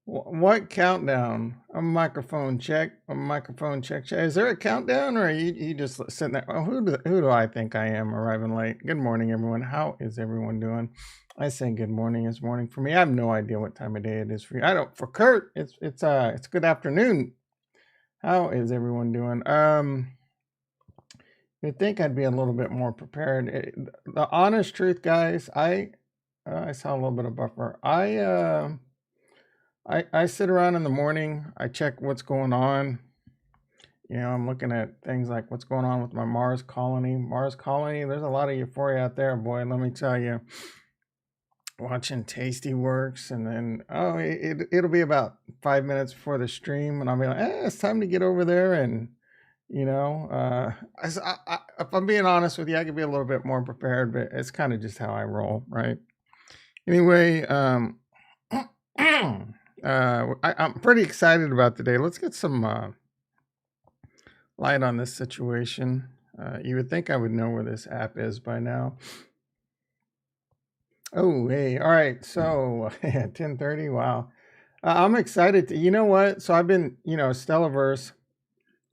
What countdown? A microphone check. A microphone check. Is there a countdown, or are you just sitting there? Oh, who do I think I am arriving late? Good morning, everyone. How is everyone doing? I say good morning. It's morning for me. I have no idea what time of day it is for you. I don't. For Kurt, it's good afternoon. How is everyone doing? You'd think I'd be a little bit more prepared. The honest truth, guys, I saw a little bit of buffer. I sit around in the morning. I check what's going on. I'm looking at things like what's going on with my Mars colony. Mars colony, there's a lot of euphoria out there, boy. Let me tell you. Watching Tasty Works, and then it'll be about 5 minutes before the stream, and I'll be like, it's time to get over there. And if I'm being honest with you, I could be a little bit more prepared, but it's kind of just how I roll, right? Anyway, I'm pretty excited about today. Let's get some light on this situation. You would think I would know where this app is by now. Oh, hey, all right. So 10:30. Wow, I'm excited. You know what? So I've been, Stellaverse.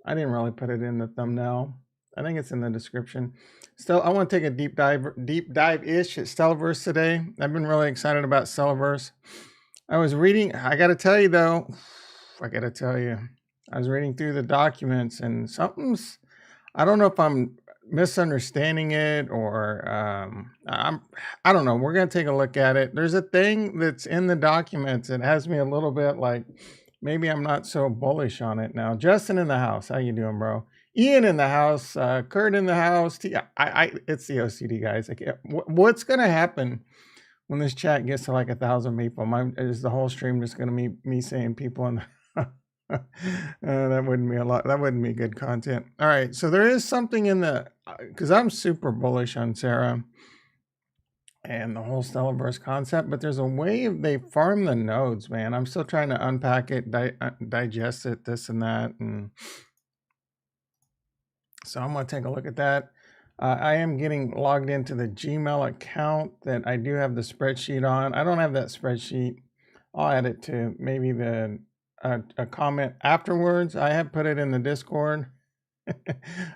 I didn't really put it in the thumbnail. I think it's in the description. Still, I want to take a deep dive-ish at Stellaverse today. I've been really excited about Stellaverse. I was reading, I got to tell you though, I was reading through the documents and I don't know if I'm misunderstanding it or I don't know. We're going to take a look at it. There's a thing that's in the documents that has me a little bit like, maybe I'm not so bullish on it now. Justin in the house. How you doing, bro? Ian in the house. Kurt in the house. It's the OCD guys. What's going to happen when this chat gets to like 1,000 people? Is the whole stream just going to be me saying people in the that wouldn't be a lot. That wouldn't be good content. All right. So there is something in because I'm super bullish on Sarah and the whole Stellaverse concept, but there's a way they farm the nodes, man. I'm still trying to unpack it, digest it, this and that. And so I'm going to take a look at that. I am getting logged into the Gmail account that I do have the spreadsheet on. I don't have that spreadsheet. I'll add it to maybe a comment afterwards. I have put it in the Discord.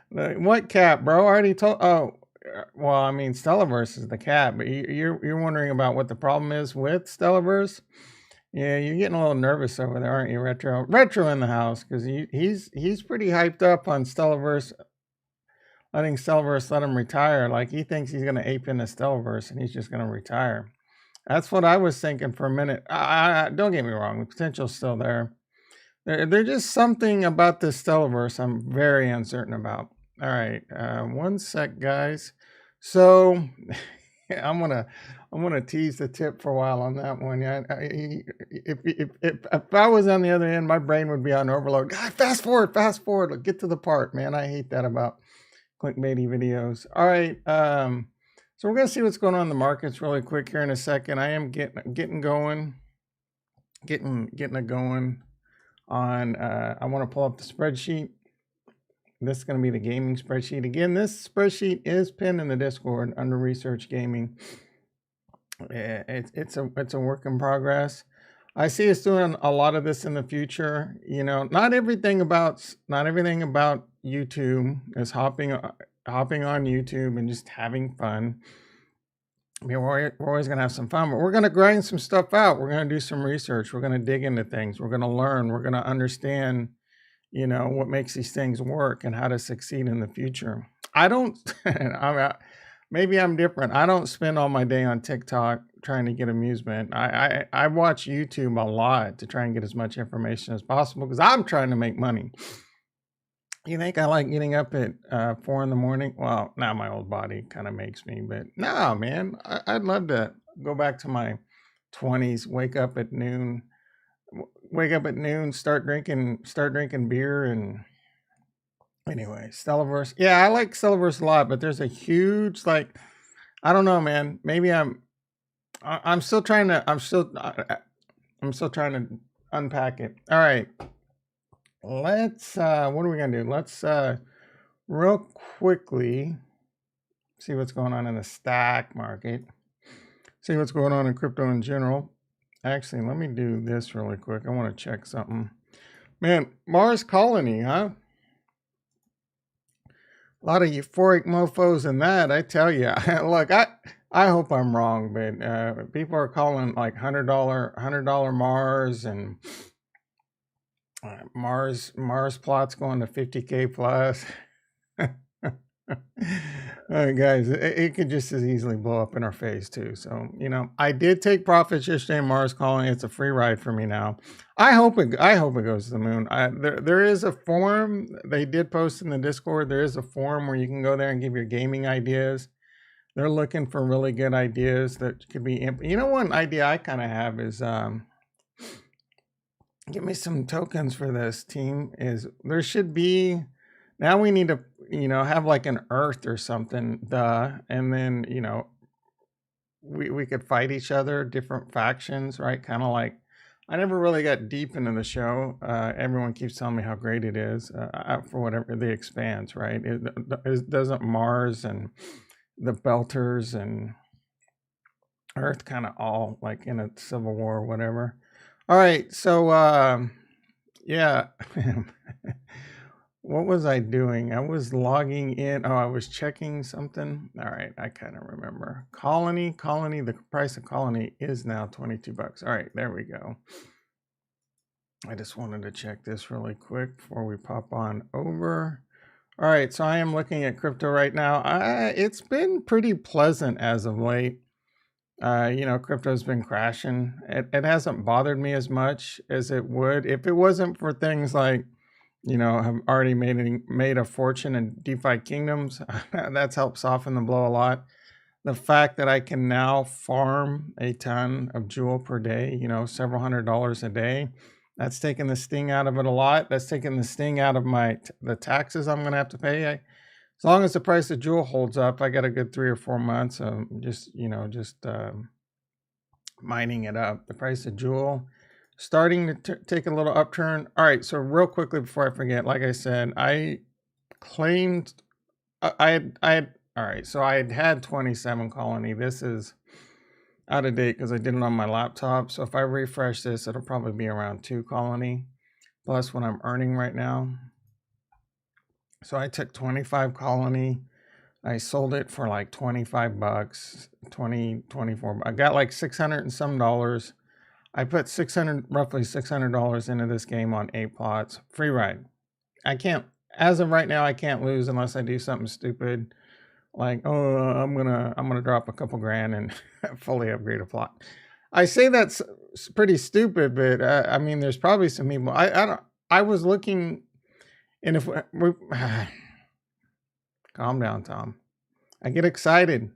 What cap, bro? I already told. Oh, well, I mean, Stellaverse is the cap, but you're wondering about what the problem is with Stellaverse. Yeah, you're getting a little nervous over there, aren't you, Retro? Retro in the house, because he's pretty hyped up on Stellaverse. Letting Stellaverse let him retire. Like he thinks he's gonna ape into Stellaverse and he's just gonna retire. That's what I was thinking for a minute. Don't get me wrong, the potential's still there. There's just something about this Stellaverse I'm very uncertain about. All right, one sec, guys. So I'm gonna tease the tip for a while on that one. Yeah, if I was on the other end, my brain would be on overload. God, fast forward, Look, get to the part, man. I hate that about clickbaity videos. All right, so we're gonna see what's going on in the markets really quick here in a second. I am getting it going on. I want to pull up the spreadsheet. This is going to be the gaming spreadsheet. Again, this spreadsheet is pinned in the Discord under Research Gaming. It's a work in progress. I see us doing a lot of this in the future. Not everything about YouTube is hopping on YouTube and just having fun. I mean, we're always going to have some fun, but we're going to grind some stuff out. We're going to do some research. We're going to dig into things. We're going to learn. We're going to understand, what makes these things work and how to succeed in the future. Maybe I'm different. I don't spend all my day on TikTok trying to get amusement. I watch YouTube a lot to try and get as much information as possible because I'm trying to make money. You think I like getting up at 4 in the morning? Well, now my old body kind of makes me, but no, man, I'd love to go back to my 20s, wake up at noon, start drinking beer. And anyway, Stellaverse. Yeah, I like Stellaverse a lot, but there's a huge, I don't know, man. Maybe I'm still trying to unpack it. All right. Let's what are we gonna do? Let's real quickly see what's going on in the stock market, see what's going on in crypto in general. Actually, let me do this really quick. I want to check something. Man, Mars colony, huh? A lot of euphoric mofos in that, I tell you. Look, I hope I'm wrong, but people are calling like $100 Mars and Mars plots going to 50K plus. Guys, it could just as easily blow up in our face too. So, I did take profits yesterday in Mars colony. It's a free ride for me now. I hope it goes to the moon. There is a forum they did post in the Discord. There is a forum where you can go there and give your gaming ideas. They're looking for really good ideas that could be. One idea I kind of have is give me some tokens for this team. Is there should be. Now we need to, have like an Earth or something, and then, we could fight each other, different factions, right? Kind of like, I never really got deep into the show. Everyone keeps telling me how great it is for whatever the expanse, right? It doesn't Mars and the Belters and Earth kind of all like in a civil war or whatever. All right, so yeah. What was I doing? I was logging in. Oh, I was checking something. All right, I kind of remember. Colony, the price of Colony is now 22 bucks. All right, there we go. I just wanted to check this really quick before we pop on over. All right, so I am looking at crypto right now. It's been pretty pleasant as of late. Crypto's been crashing. It hasn't bothered me as much as it would if it wasn't for things like, have already made a fortune in DeFi kingdoms. That's helped soften the blow a lot. The fact that I can now farm a ton of Jewel per day, several $100s a day, that's taken the sting out of it a lot. That's taken the sting out of the taxes I'm going to have to pay. As long as the price of Jewel holds up, I got a good 3 or 4 months of just mining it up. The price of Jewel starting to take a little upturn. All right, so real quickly before I forget, like I said, I claimed I had all right, so I had 27 colony. This is out of date because I did it on my laptop. So if I refresh this, it'll probably be around 2 colony plus what I'm earning right now. So I took 25 colony. I sold it for like 25 bucks, 24. I got like 600 and some dollars. I put roughly $600 into this game on 8 plots. Free ride. I can't, as of right now, I can't lose unless I do something stupid. Like, I'm gonna drop a couple grand and fully upgrade a plot. I say that's pretty stupid, but I mean, there's probably some people. I was looking, and if we calm down, Tom. I get excited.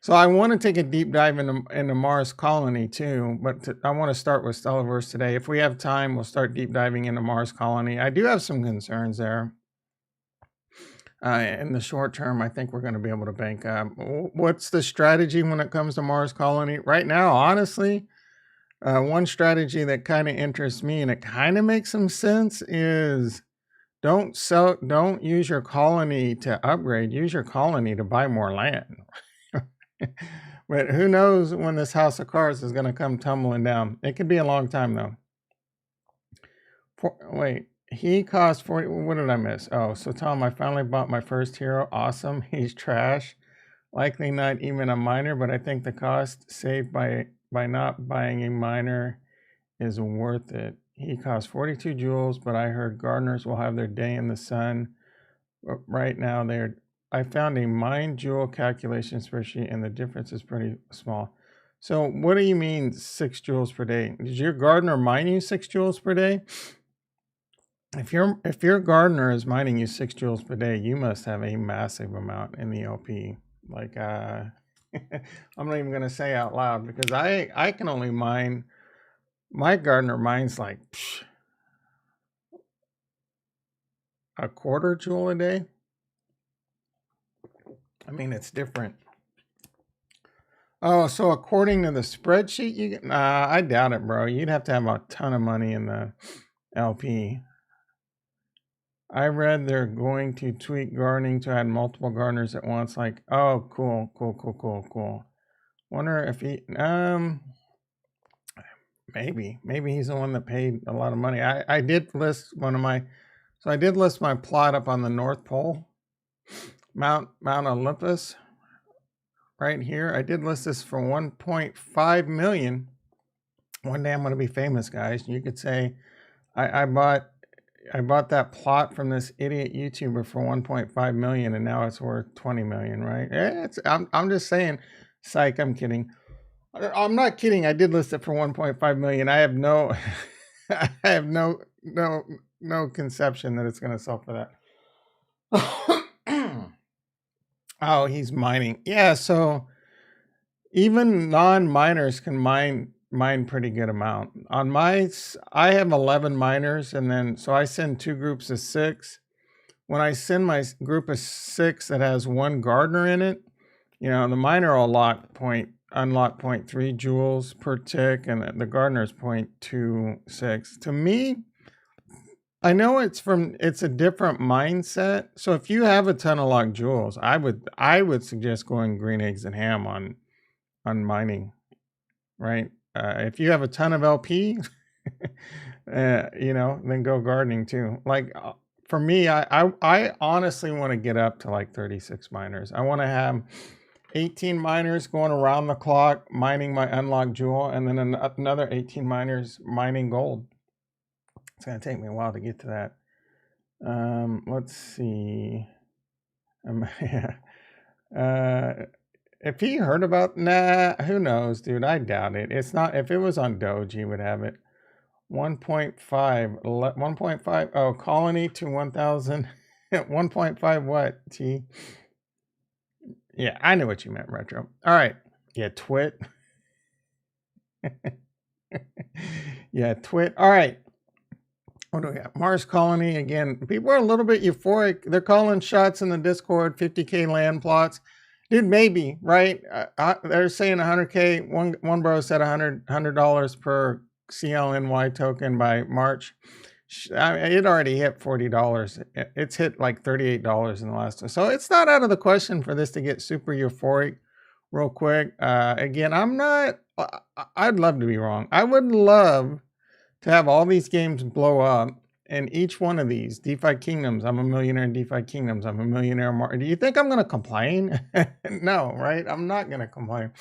So I want to take a deep dive into Mars colony too, but I want to start with Stellaverse today. If we have time, we'll start deep diving into Mars colony. I do have some concerns there. In the short term, I think we're going to be able to bank up. What's the strategy when it comes to Mars colony? Right now, honestly, one strategy that kind of interests me and it kind of makes some sense is don't use your colony to upgrade, use your colony to buy more land. But who knows when this house of cards is going to come tumbling down. It could be a long time though. Wait, he cost 40. What did I miss? Oh, so Tom, I finally bought my first hero. Awesome. He's trash. Likely not even a miner, but I think the cost saved by not buying a miner is worth it. He costs 42 jewels, but I heard gardeners will have their day in the sun. But right now I found a mine jewel calculation spreadsheet and the difference is pretty small. So what do you mean 6 joules per day? Did your gardener mine you 6 joules per day? If your gardener is mining you 6 joules per day, you must have a massive amount in the LP. Like I'm not even gonna say out loud because I can only mine. My gardener mines like a quarter joule a day. I mean, it's different. Oh, so according to the spreadsheet, I doubt it, bro. You'd have to have a ton of money in the LP. I read they're going to tweak gardening to add multiple gardeners at once. Like, oh, cool. Wonder if Maybe he's the one that paid a lot of money. I did list I did list my plot up on the North Pole, Mount Olympus, right here. I did list this for 1.5 million. One day I'm going to be famous, guys. You could say I bought that plot from this idiot YouTuber for 1.5 million, and now it's worth 20 million, right? I'm just saying, psych. I'm kidding. I'm not kidding. I did list it for 1.5 million. I have no, I have no conception that it's going to sell for that. Oh, he's mining. Yeah. So even non-miners can mine pretty good amount. On I have 11 miners, and then so I send 2 groups of 6. When I send my group of 6 that has 1 gardener in it, you know, the miner will unlock 0.3 joules per tick, and the gardener is 0.26. To me, I know it's a different mindset. So if you have a ton of locked joules, I would suggest going green eggs and ham on mining, right? If you have a ton of LP, you know, then go gardening too. Like for me, I honestly want to get up to like 36 miners. I want to have 18 miners going around the clock mining my unlocked jewel, and then another 18 miners mining gold. It's going to take me a while to get to that. Let's see. If he heard about, who knows, dude? I doubt it. It's not. If it was on Doge, he would have it. 1.5. Oh, colony to 1,000. 1.5 what? T. Yeah, I knew what you meant, Retro. All right. Yeah, twit. Yeah, twit. All right. What do we have? Mars colony again. People are a little bit euphoric. They're calling shots in the Discord. 50K land plots. Dude, maybe, right? They're saying 100K. One bro said $100 per CLNY token by March. It already hit $40. It's hit like $38 in the last one. So it's not out of the question for this to get super euphoric real quick. Again, I'd love to be wrong. I would love to have all these games blow up. And each one of these, DeFi Kingdoms, I'm a millionaire in DeFi Kingdoms, I'm a millionaire. Do you think I'm going to complain? No, right? I'm not going to complain.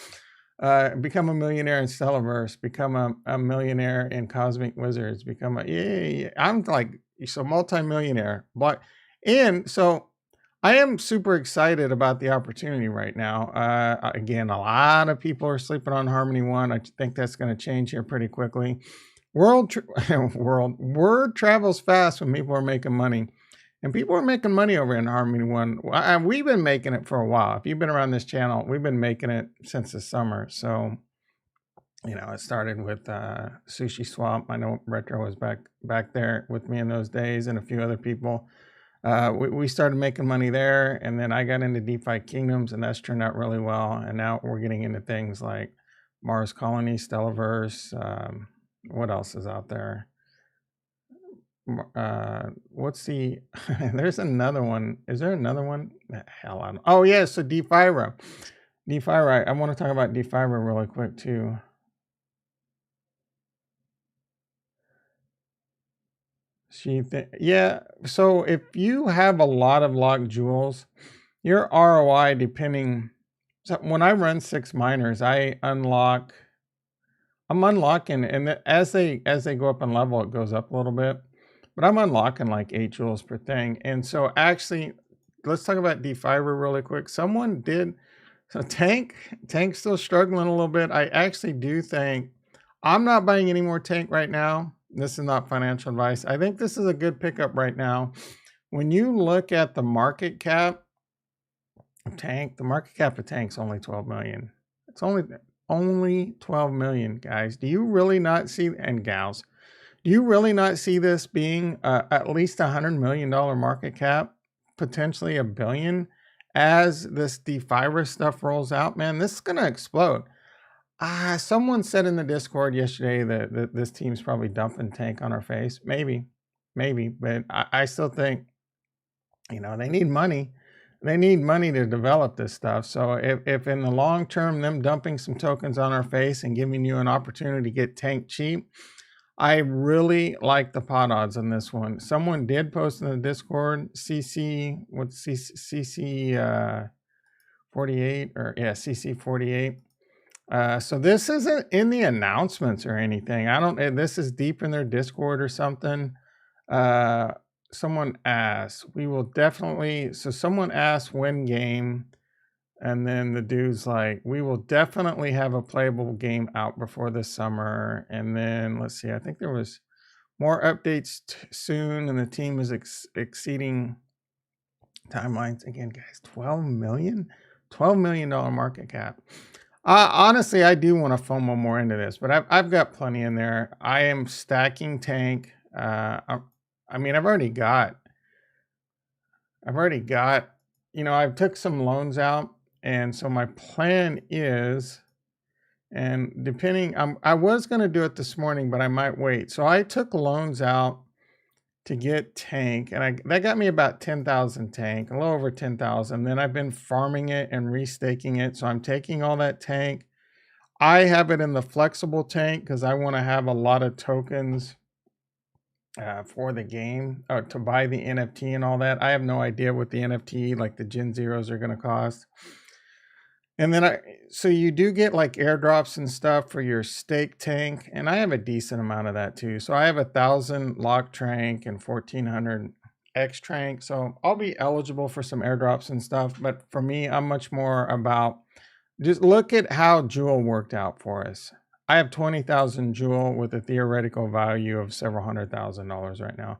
Become a millionaire in Stellaverse, become a millionaire in Cosmic Wizards, I'm like, so multi-millionaire. And so I am super excited about the opportunity right now. Again, a lot of people are sleeping on Harmony One. I think that's going to change here pretty quickly. Word travels fast when people are making money, and people are making money over in Harmony One. We've been making it for a while. If you've been around this channel, we've been making it since the summer. So, you know, it started with Sushi Swap. I know Retro was back there with me in those days, and a few other people. We started making money there, and then I got into DeFi Kingdoms, and that's turned out really well. And now we're getting into things like Mars Colony, Stellaverse. What else is out there? What's the there's another one. Is there another one? Hell, I don't. Oh yeah, so DeFi-Ra. I want to talk about DeFi-Ra really quick too. Yeah, so if you have a lot of locked jewels, your ROI depending. So when I run 6 miners, I'm unlocking, and as they go up in level, it goes up a little bit, but I'm unlocking like 8 joules per thing. And so actually, let's talk about DeFi-Ra really quick. Someone did, so Tank's still struggling a little bit. I actually do think, I'm not buying any more Tank right now. This is not financial advice. I think this is a good pickup right now. When you look at the market cap of Tank, the market cap of Tank's only 12 million. It's only 12 million, guys. Do you really not see, and gals, do you really not see this being at least $100 million market cap, potentially $1 billion, as this DeFi-Ra stuff rolls out? Man, this is going to explode. Someone said in the Discord yesterday that this team's probably dumping Tank on our face. Maybe, but I still think, you know, they need money. they need money to develop this stuff. So if in the long term, them dumping some tokens on our face and giving you an opportunity to get tanked cheap, I really like the pot odds on this one. Someone did post in the Discord, CC 48 or yeah, CC 48. So this isn't in the announcements or anything. I don't, this is deep in their Discord or something. Someone asked, we will definitely, so someone asked when game, and then the dude's like, we will definitely have a playable game out before the summer. And then let's see, I think there was more updates soon, and the team is exceeding timelines. Again, guys, $12 million market cap. Honestly, I do want to FOMO more into this, but I've got plenty in there. I am stacking tank. I mean, I've already got, you know, I've took some loans out. And so my plan is, and depending, I was going to do it this morning, but I might wait. So I took loans out to get tank, and that got me about 10,000 tank, a little over 10,000. Then I've been farming it and restaking it. So I'm taking all that tank. I have it in the flexible tank because I want to have a lot of tokens for the game, to buy the NFT and all that. I have no idea what the NFT, like the Gen Zeros, are going to cost. And then so you do get like airdrops and stuff for your stake tank. And I have a decent amount of that too. So I have 1,000 lock trank and 1,400 X trank. So I'll be eligible for some airdrops and stuff. But for me, I'm much more about, just look at how Jewel worked out for us. I have 20,000 Jewel with a theoretical value of several $100,000 right now.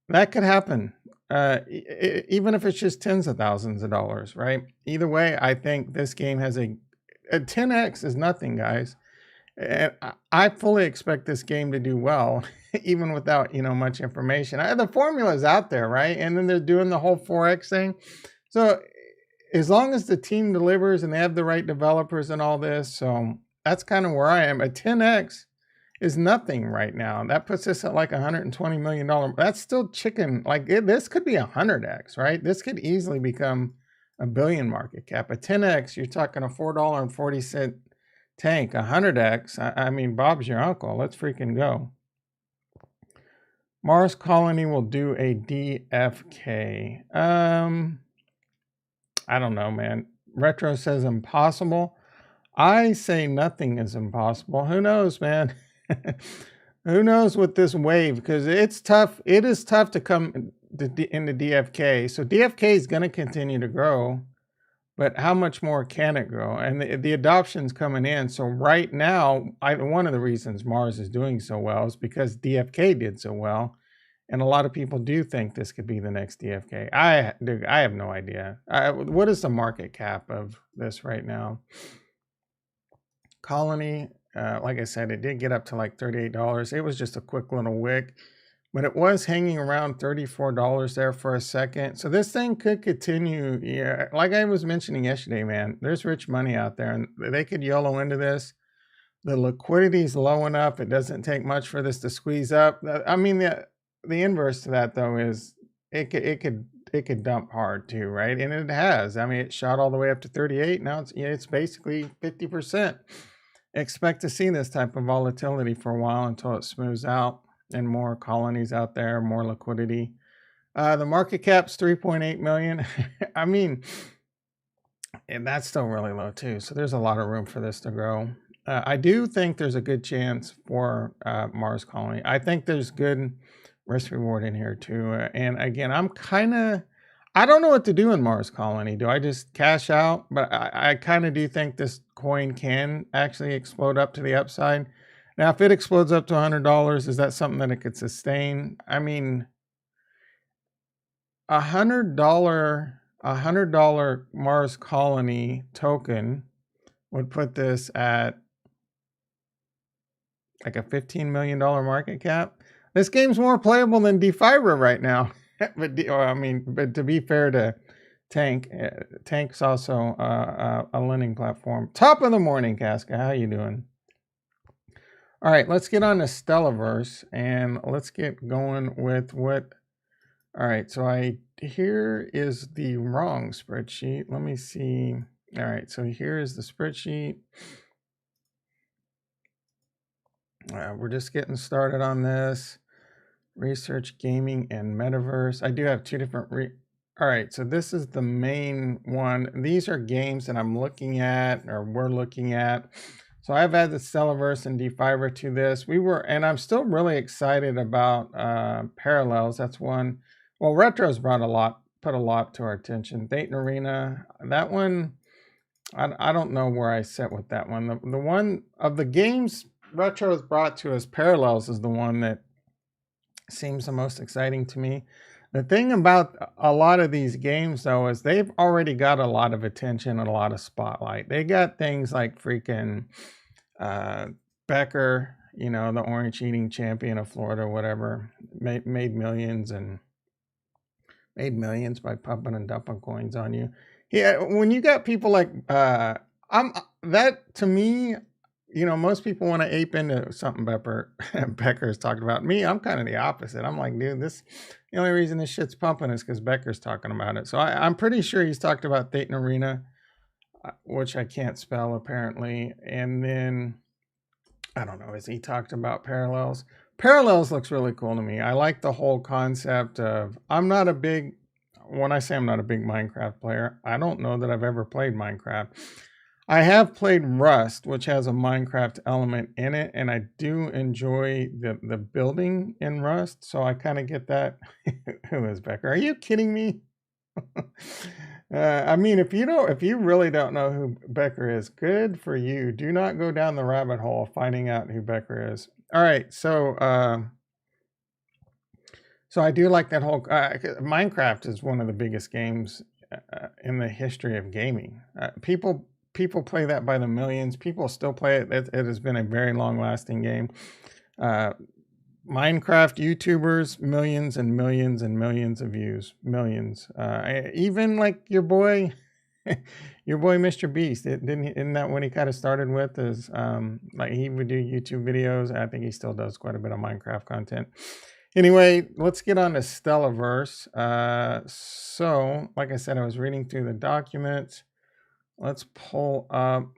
That could happen. Even if it's just tens of thousands of dollars, right? Either way, I think this game has a 10x is nothing, guys. And I fully expect this game to do well, even without, you know, much information. The formula is out there, right? And then they're doing the whole 4x thing. So as long as the team delivers and they have the right developers and all this, so that's kind of where I am. A 10x is nothing right now. That puts us at like $120 million. That's still chicken. Like this could be 100x, right? This could easily become a billion market cap. A 10x, you're talking a $4.40 tank. 100x, I mean, Bob's your uncle. Let's freaking go. Mars Colony will do a DFK. I don't know, man. Retro says impossible. I say nothing is impossible. Who knows, man? Who knows with this wave, because it's tough. It is tough to come into DFK. So DFK is going to continue to grow, but how much more can it grow? And the adoption's coming in. So right now, one of the reasons Mars is doing so well is because DFK did so well. And a lot of people do think this could be the next DFK. I have no idea. What is the market cap of this right now? Colony, like I said, it did get up to like $38. It was just a quick little wick, but it was hanging around $34 there for a second. So this thing could continue. Yeah, like I was mentioning yesterday, man, there's rich money out there and they could YOLO into this. The liquidity is low enough. It doesn't take much for this to squeeze up. I mean, the inverse to that though is it could dump hard too, right? And it has. I mean, it shot all the way up to 38. Now it's basically 50%. Expect to see this type of volatility for a while until it smooths out and more colonies out there, more liquidity. The market cap's 3.8 million. I mean, and that's still really low too. So there's a lot of room for this to grow. I do think there's a good chance for Mars Colony. I think there's good risk reward in here too. And again, I don't know what to do in Mars Colony. Do I just cash out? But I kind of do think this coin can actually explode up to the upside. Now, if it explodes up to $100, is that something that it could sustain? I mean, $100 Mars Colony token would put this at like a $15 million market cap. This game's more playable than Defi right now. But to be fair to Tank, Tank's also a lending platform. Top of the morning, Casca. How you doing? All right, let's get on to Stellaverse and let's get going with what All right, so here is the wrong spreadsheet. Let me see. All right, so here is the spreadsheet. We're just getting started on this. Research, gaming, and metaverse. I do have two different all right, so this is the main one. These are games that I'm looking at, or we're looking at. So I've added the Stellaverse and Defi to this. And I'm still really excited about Parallels. That's one. Well, Retro's put a lot to our attention. Dayton Arena, that one, I don't know where I sit with that one. The one of the games Retro has brought to us, Parallels is the one that seems the most exciting to me. The thing about a lot of these games, though, is they've already got a lot of attention and a lot of spotlight. They got things like freaking Becker, you know, the orange eating champion of Florida, whatever, made millions by pumping and dumping coins on you. Yeah, when you got people like that, to me, you know, most people want to ape into something Becker's talking about. Me, I'm kind of the opposite. I'm like, dude, the only reason this shit's pumping is because Becker's talking about it. So I'm pretty sure he's talked about Dayton Arena, which I can't spell apparently. And then, I don't know, has he talked about Parallels? Parallels looks really cool to me. I like the whole concept of, when I say I'm not a big Minecraft player, I don't know that I've ever played Minecraft. I have played Rust, which has a Minecraft element in it, and I do enjoy the building in Rust, so I kind of get that. Who is Becker? Are you kidding me? I mean, if you really don't know who Becker is, good for you. Do not go down the rabbit hole of finding out who Becker is. All right, so I do like that whole Minecraft is one of the biggest games in the history of gaming. People play that by the millions. People still play it. It has been a very long-lasting game. Minecraft YouTubers, millions and millions and millions of views, millions. Even like your boy Mr. Beast. Isn't that when he kind of started with? Is like he would do YouTube videos. I think he still does quite a bit of Minecraft content. Anyway, let's get on to Stellaverse. So, like I said, I was reading through the documents. Let's pull up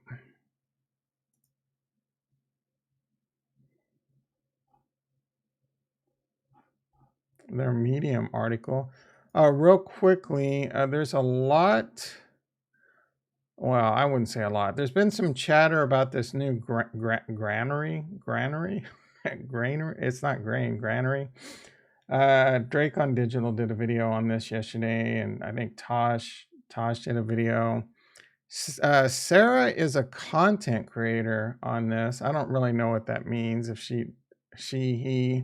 their Medium article. Real quickly, there's a lot. Well, I wouldn't say a lot. There's been some chatter about this new granary. Granary? It's not grain, granary. Drake on Digital did a video on this yesterday, and I think Tosh did a video. Sarah is a content creator on this. I don't really know what that means. If he,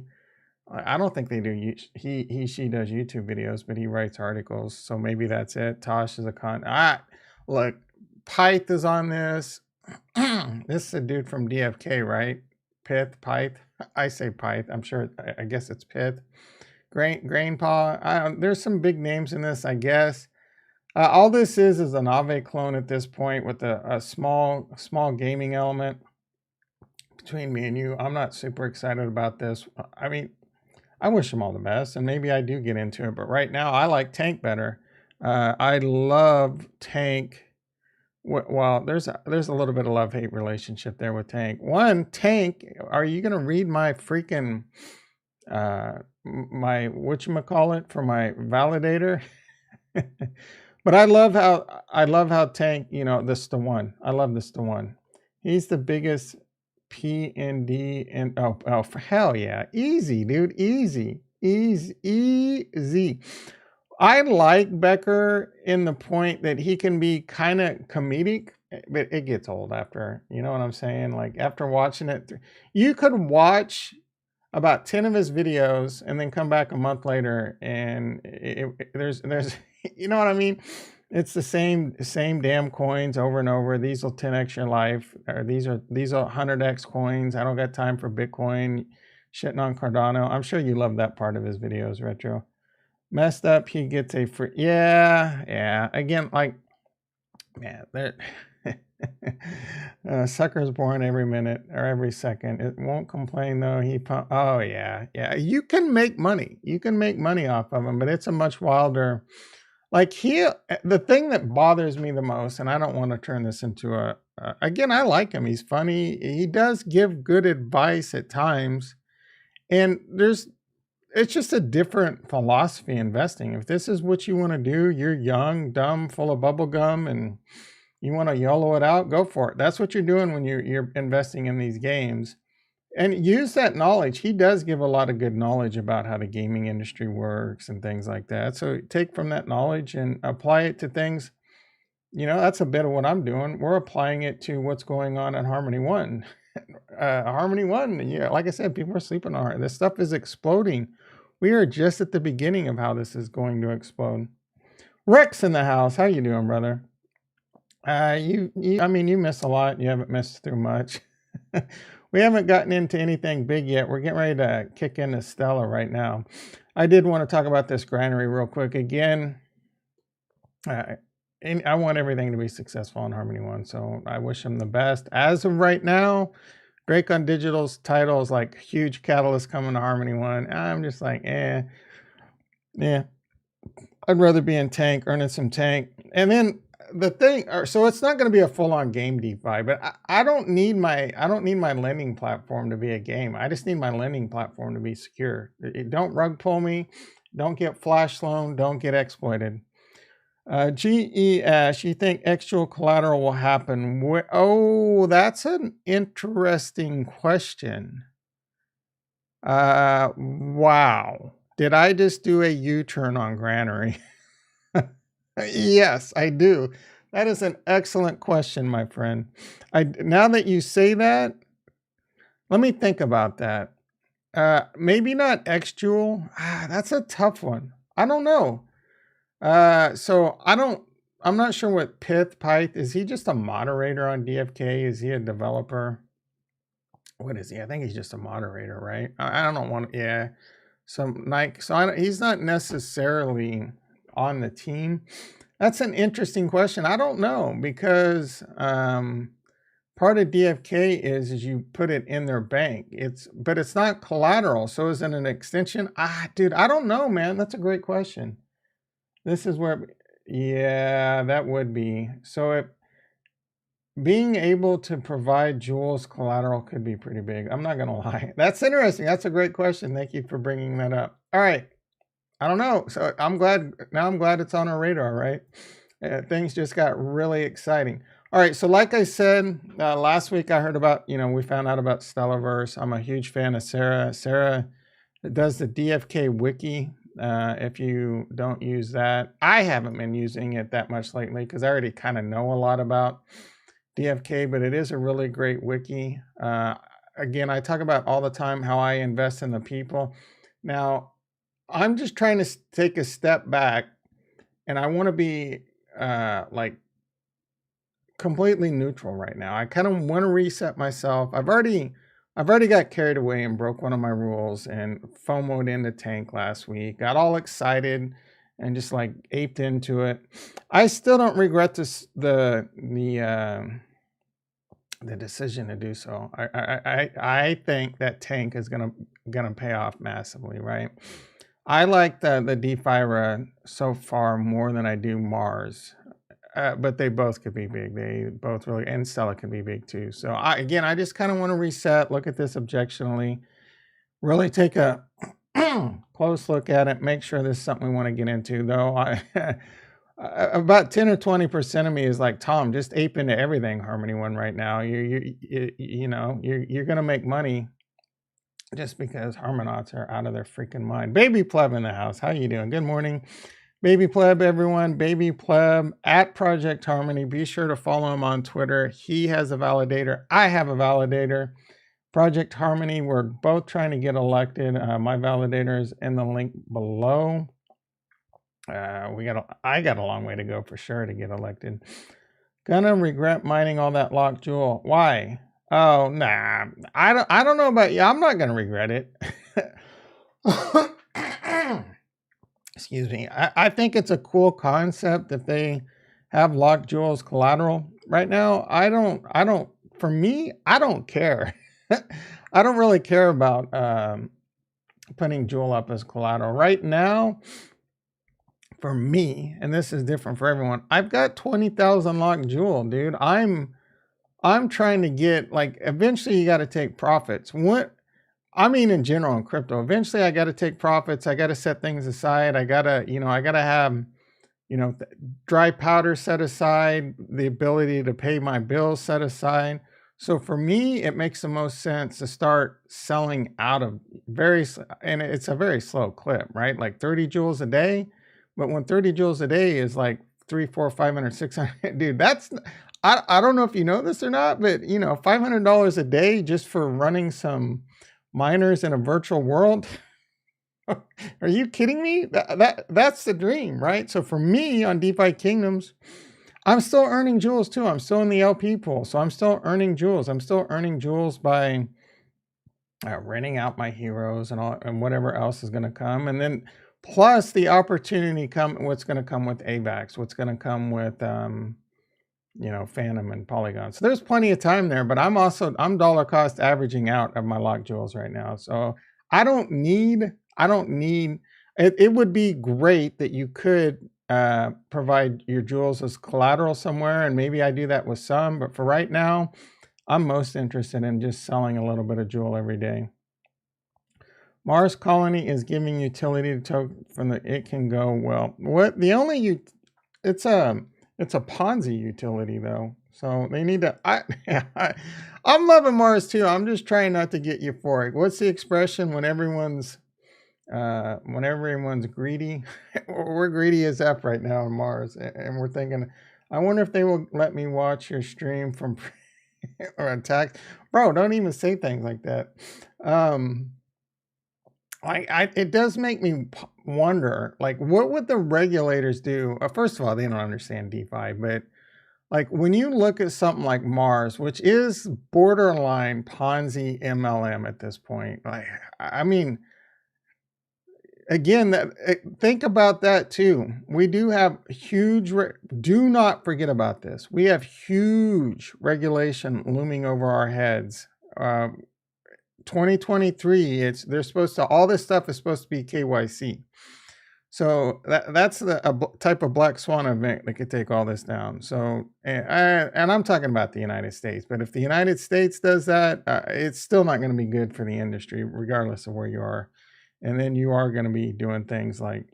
I don't think they do. She does YouTube videos, but he writes articles. So maybe that's it. Tosh is a look, Pyth is on this. This is a dude from DFK, right? Pyth. I say Pyth. I'm sure. I guess it's Pyth. Grainpaw. There's some big names in this, I guess. All this is an Aave clone at this point with a small gaming element between me and you. I'm not super excited about this. I mean, I wish him all the best, and maybe I do get into it. But right now, I like Tank better. I love Tank. Well, there's a little bit of love-hate relationship there with Tank. Tank, are you gonna read my freaking my whatchamacallit for my validator? But I love how Tank, you know, this the one. I love this the one. He's the biggest PND and oh for hell yeah. Easy, dude. Easy. I like Becker in the point that he can be kind of comedic, but it gets old after, you know what I'm saying? Like after watching it, you could watch about 10 of his videos and then come back a month later and there's you know what I mean? It's the same damn coins over and over. These will 10x your life, or these are 100x coins. I don't got time for Bitcoin. Shitting on Cardano. I'm sure you love that part of his videos, Retro. Messed up, he gets a free. Yeah. Again, like, man, Sucker's born every minute or every second. It won't complain though. Oh yeah, yeah. You can make money. You can make money off of him, but it's a much wilder. Like the thing that bothers me the most, and I don't want to turn this into again, I like him. He's funny. He does give good advice at times, and it's just a different philosophy investing. If this is what you want to do, you're young, dumb, full of bubble gum, and you want to YOLO it out, go for it. That's what you're doing when you're investing in these games. And use that knowledge. He does give a lot of good knowledge about how the gaming industry works and things like that. So take from that knowledge and apply it to things. That's a bit of what I'm doing. We're applying it to what's going on at Harmony One. Harmony One, yeah, like I said, people are sleeping on it. This stuff is exploding. We are just at the beginning of how this is going to explode. Rex in the house. How you doing, brother? You miss a lot. You haven't missed through much. We haven't gotten into anything big yet. We're getting ready to kick into Stella right now. I did want to talk about this granary real quick. Again, I want everything to be successful on Harmony One, so I wish them the best. As of right now, Dracon Digital's title is like huge catalyst coming to Harmony One. I'm just like, yeah. I'd rather be in tank, earning some tank. And then the thing, so it's not going to be a full-on game DeFi, but I don't need my lending platform to be a game. I just need my lending platform to be secure. Don't rug pull me, don't get flash loan, don't get exploited. GES, you think actual collateral will happen? Oh, that's an interesting question. Wow. Did I just do a U-turn on Granary? Yes, I do. That is an excellent question, my friend. Now that you say that, let me think about that. Maybe not XJewel. That's a tough one. I don't know. I'm not sure what Pyth, is he just a moderator on DFK? Is he a developer? What is he? I think he's just a moderator, right? I don't want, yeah. He's not necessarily on the team. That's an interesting question. I don't know, because part of DFK is you put it in their bank. But it's not collateral. So is it an extension? Dude, I don't know, man. That's a great question. This is where, yeah, that would be. So being able to provide Jules collateral could be pretty big. I'm not going to lie. That's interesting. That's a great question. Thank you for bringing that up. All right. I don't know. So I'm glad it's on our radar, right? Things just got really exciting. All right. So like I said, last week I heard about, we found out about Stellaverse. I'm a huge fan of Sarah. Sarah does the DFK wiki. If you don't use that, I haven't been using it that much lately because I already kind of know a lot about DFK, but it is a really great wiki. Again, I talk about all the time how I invest in the people. Now, I'm just trying to take a step back, and I want to be like completely neutral right now. I kind of want to reset myself. I've already got carried away and broke one of my rules and FOMO'd into tank last week. Got all excited and just like aped into it. I still don't regret the decision to do so. I think that tank is gonna pay off massively, right? I like the DeFi so far more than I do Mars. But they both could be big. They both really, and Stella can be big too. So I just kind of want to reset, look at this objectionally, really take a close look at it, make sure this is something we want to get into. Though about 10 or 20% of me is like, Tom, just ape into everything Harmony One right now. You're gonna make money just because Harmonauts are out of their freaking mind. Baby Pleb in the house. How you doing? Good morning. Baby Pleb, everyone. Baby Pleb at Project Harmony. Be sure to follow him on Twitter. He has a validator. I have a validator. Project Harmony, we're both trying to get elected. My validator is in the link below. I got a long way to go for sure to get elected. Gonna regret mining all that locked jewel. Why? Oh, nah. I don't know about you. I'm not gonna regret it. Excuse me. I think it's a cool concept if they have locked jewels collateral. Right now, for me, I don't care. I don't really care about putting jewel up as collateral. Right now, for me, and this is different for everyone, I've got 20,000 locked jewel, dude. I'm trying to get, like, eventually you got to take profits. I mean, in general, in crypto, eventually I got to take profits. I got to set things aside. I got to have, dry powder set aside, the ability to pay my bills set aside. So for me, it makes the most sense to start selling out of and it's a very slow clip, right? Like 30 joules a day. But when 30 joules a day is like 3, 4, 500, 600, dude, I don't know if you know this or not, but $500 a day just for running some miners in a virtual world. Are you kidding me? That's the dream, right? So for me on DeFi Kingdoms, I'm still earning jewels too. I'm still in the LP pool, so I'm still earning jewels. I'm still earning jewels by renting out my heroes and whatever else is going to come, and then plus the opportunity what's going to come with AVAX, what's going to come with Phantom and Polygon. So there's plenty of time there, but I'm dollar cost averaging out of my locked jewels right now. So I don't need it would be great that you could provide your jewels as collateral somewhere, and maybe I do that with some, but for right now, I'm most interested in just selling a little bit of jewel every day. Mars Colony is giving utility to token from it can go well. It's a Ponzi utility though. So they need to, I'm loving Mars too. I'm just trying not to get euphoric. What's the expression when everyone's greedy? We're greedy as F right now on Mars. And we're thinking, I wonder if they will let me watch your stream from or attack. Bro, don't even say things like that. It does make me wonder, like, what would the regulators do? First of all, they don't understand DeFi, but like when you look at something like Mars, which is borderline Ponzi MLM at this point, like, I mean, again, think about that too. We do have do not forget about this. We have huge regulation looming over our heads. 2023, all this stuff is supposed to be KYC. So that's a type of black swan event that could take all this down. So, and I'm talking about the United States, but if the United States does that, it's still not going to be good for the industry, regardless of where you are. And then you are going to be doing things like,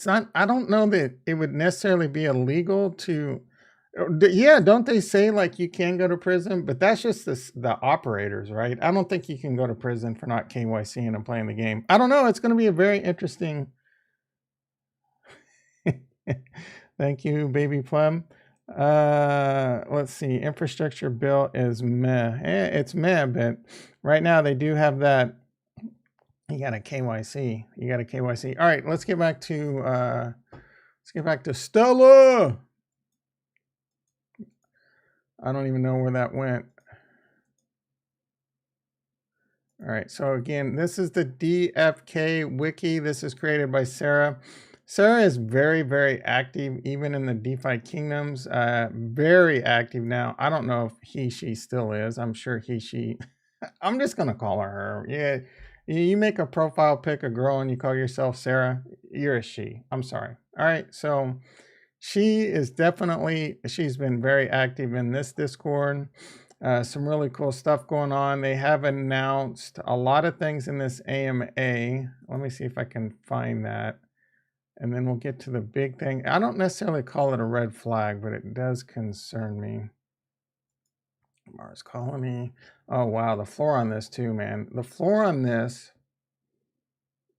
I don't know that it would necessarily be illegal to, yeah, don't they say like you can go to prison? But that's just the operators, right? I don't think you can go to prison for not KYCing and playing the game. I don't know. It's going to be a very interesting. Thank you, Baby Plum. Let's see. Infrastructure bill is meh. It's meh, but right now they do have that. You got a KYC. All right, let's get back to Stella. I don't even know where that went. All right, so again, this is the DFK wiki. This is created by Sarah. Sarah is very, very active, even in the DeFi Kingdoms. Very active now. I don't know if she still is. I'm sure she. I'm just going to call her. Yeah, you make a profile pic, a girl, and you call yourself Sarah, you're a she. I'm sorry. All right, so she's been very active in this Discord. Some really cool stuff going on. They have announced a lot of things in this AMA. Let me see if I can find that. And then we'll get to the big thing. I don't necessarily call it a red flag, but it does concern me. Mars Colony. Oh, wow. The floor on this too, man. The floor on this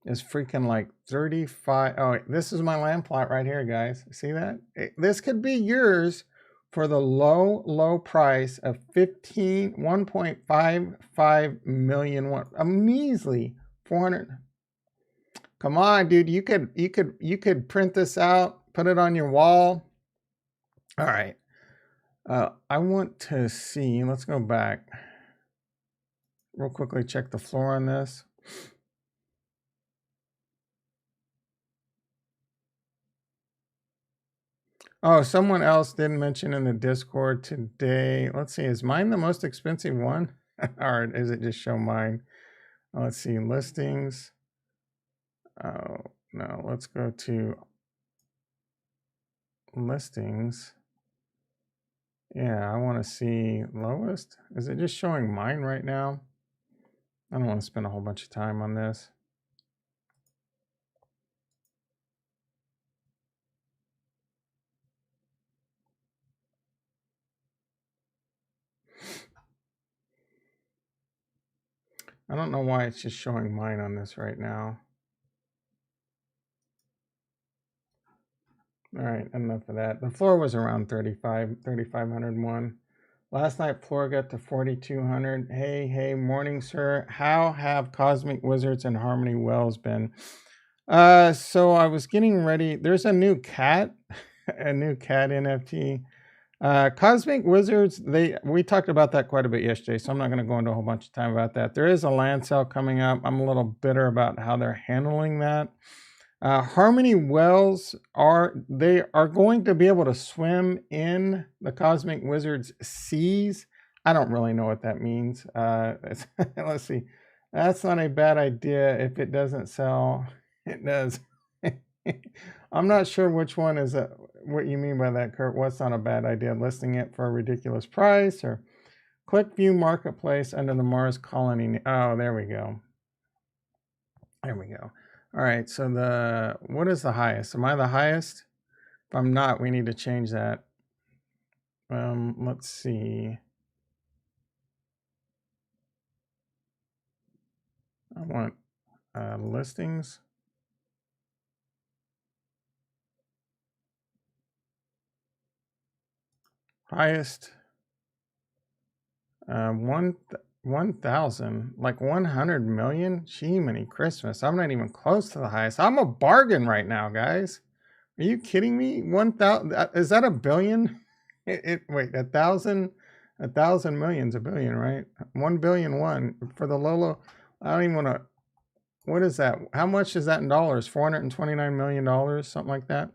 is freaking like 35. Oh, this is my land plot right here, guys. See that? This could be yours for the low price of 1.55 million, a measly 400. Come on, dude. You could print this out, put it on your wall. All right. I want to see, let's go back real quickly, check the floor on this. Oh, someone else did mention in the Discord today. Let's see, is mine the most expensive one? Or is it just show mine? Let's see, listings. Oh, no, let's go to listings. Yeah, I want to see lowest. Is it just showing mine right now? I don't want to spend a whole bunch of time on this. I don't know why it's just showing mine on this right now. All right, enough of that. The floor was around 3,501. Last night, floor got to 4,200. Hey, morning, sir. How have Cosmic Wizards and Harmony Wells been? So I was getting ready. There's a new cat, a new cat NFT. Cosmic Wizards, we talked about that quite a bit yesterday, so I'm not going to go into a whole bunch of time about that. There is a land sale coming up. I'm a little bitter about how they're handling that. Harmony Wells are going to be able to swim in the Cosmic Wizards seas. I don't really know what that means. Let's see. That's not a bad idea. If it doesn't sell, it does. I'm not sure which one is what you mean by that, Kurt. What's not a bad idea? Listing it for a ridiculous price, or click view marketplace under the Mars colony. Oh, there we go. There we go. All right, so what is the highest? Am I the highest? If I'm not, we need to change that. Let's see. I want listings. Highest 1,000, like 100 million. Jiminy Christmas! I'm not even close to the highest. I'm a bargain right now, guys. Are you kidding me? 1,000, is that a billion? Wait, 1,000 million's a billion, right? 1 billion one for the Lolo. I don't even want to. What is that? How much is that in dollars? $429 million, something like that.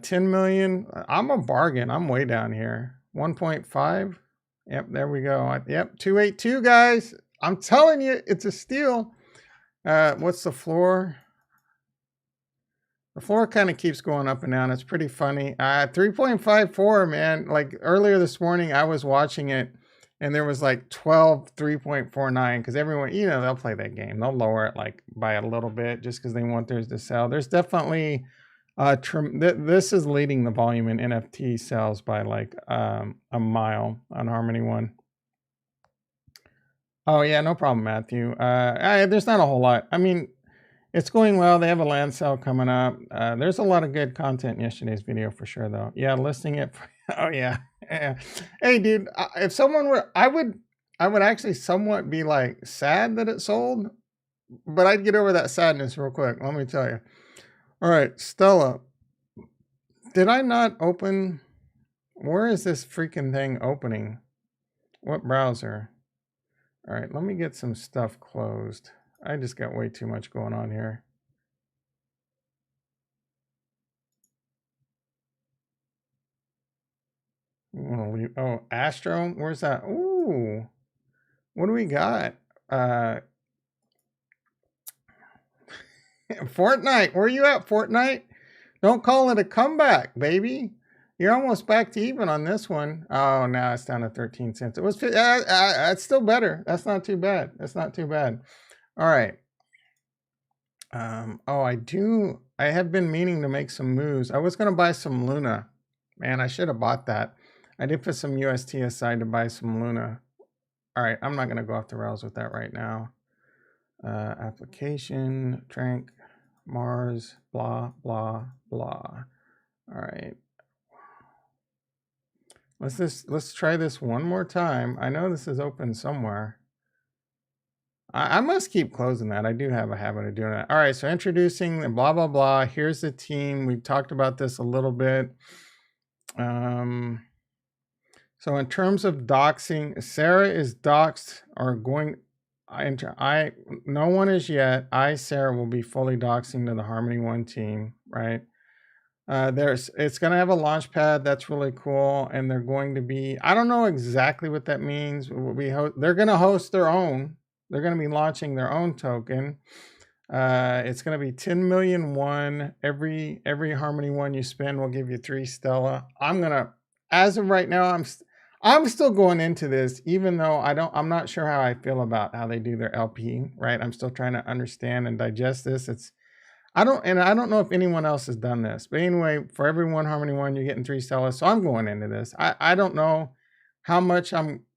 10 million. I'm a bargain. I'm way down here. 1.5. Yep, there we go. Yep, 282, guys. I'm telling you, it's a steal. What's the floor? The floor kind of keeps going up and down. It's pretty funny. 3.54, man. Like earlier this morning, I was watching it and there was like 3.49 because everyone, they'll play that game. They'll lower it like by a little bit just because they want theirs to sell. There's definitely, this is leading the volume in NFT sales by like a mile on Harmony One. Oh yeah, no problem, Matthew. There's not a whole lot. I mean, it's going well. They have a land sale coming up. There's a lot of good content in yesterday's video for sure, though. Yeah, listing it. Oh yeah. Hey, dude. If someone were, I would actually somewhat be like sad that it sold, but I'd get over that sadness real quick. Let me tell you. All right, Stella. Did I not open? Where is this freaking thing opening? What browser? All right, let me get some stuff closed. I just got way too much going on here. Oh, Astro? Where's that? Ooh. What do we got? Fortnite. Where are you at, Fortnite? Don't call it a comeback, baby. You're almost back to even on this one. Oh, now it's down to 13 cents. It was, that's still better. That's not too bad. That's not too bad. All right. I have been meaning to make some moves. I was going to buy some Luna. Man, I should have bought that. I did put some UST aside to buy some Luna. All right, I'm not going to go off the rails with that right now. Application, Trank, Mars, blah, blah, blah. All right. Let's try this one more time. I know this is open somewhere. I must keep closing that. I do have a habit of doing that. All right, so introducing the blah, blah, blah. Here's the team. We've talked about this a little bit. So in terms of doxing, Sarah is doxed or going, no one is yet. Sarah will be fully doxing to the Harmony One team, right? It's going to have a launch pad. That's really cool. And they're going to be, I don't know exactly what that means. They're going to host their own. They're going to be launching their own token. It's going to be 10 million one. Every Harmony one you spend will give you 3 Stella. As of right now, I'm still going into this, even though I'm not sure how I feel about how they do their LP, right? I'm still trying to understand and digest this. I don't know if anyone else has done this, but anyway, for every 1 Harmony one, you're getting 3 Stella. So I'm going into this. I don't know how much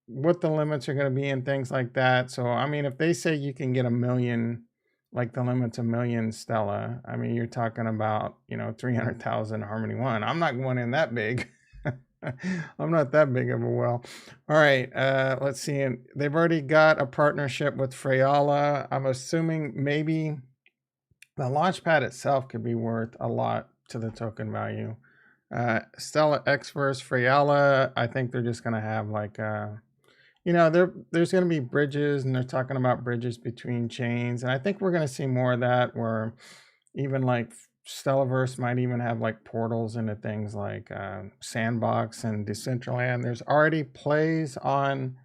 what the limits are going to be and things like that. So, I mean, if they say you can get 1 million, like the limit's 1 million Stella, I mean, you're talking about, 300,000 Harmony one. I'm not going in that big. I'm not that big of a well. All right, let's see. They've already got a partnership with Freyala. I'm assuming maybe the launchpad itself could be worth a lot to the token value. Stella Xverse, Freyala, I think they're just going to have like, there's going to be bridges, and they're talking about bridges between chains. And I think we're going to see more of that, where even like Stellaverse might even have like portals into things like Sandbox and Decentraland. There's already plays on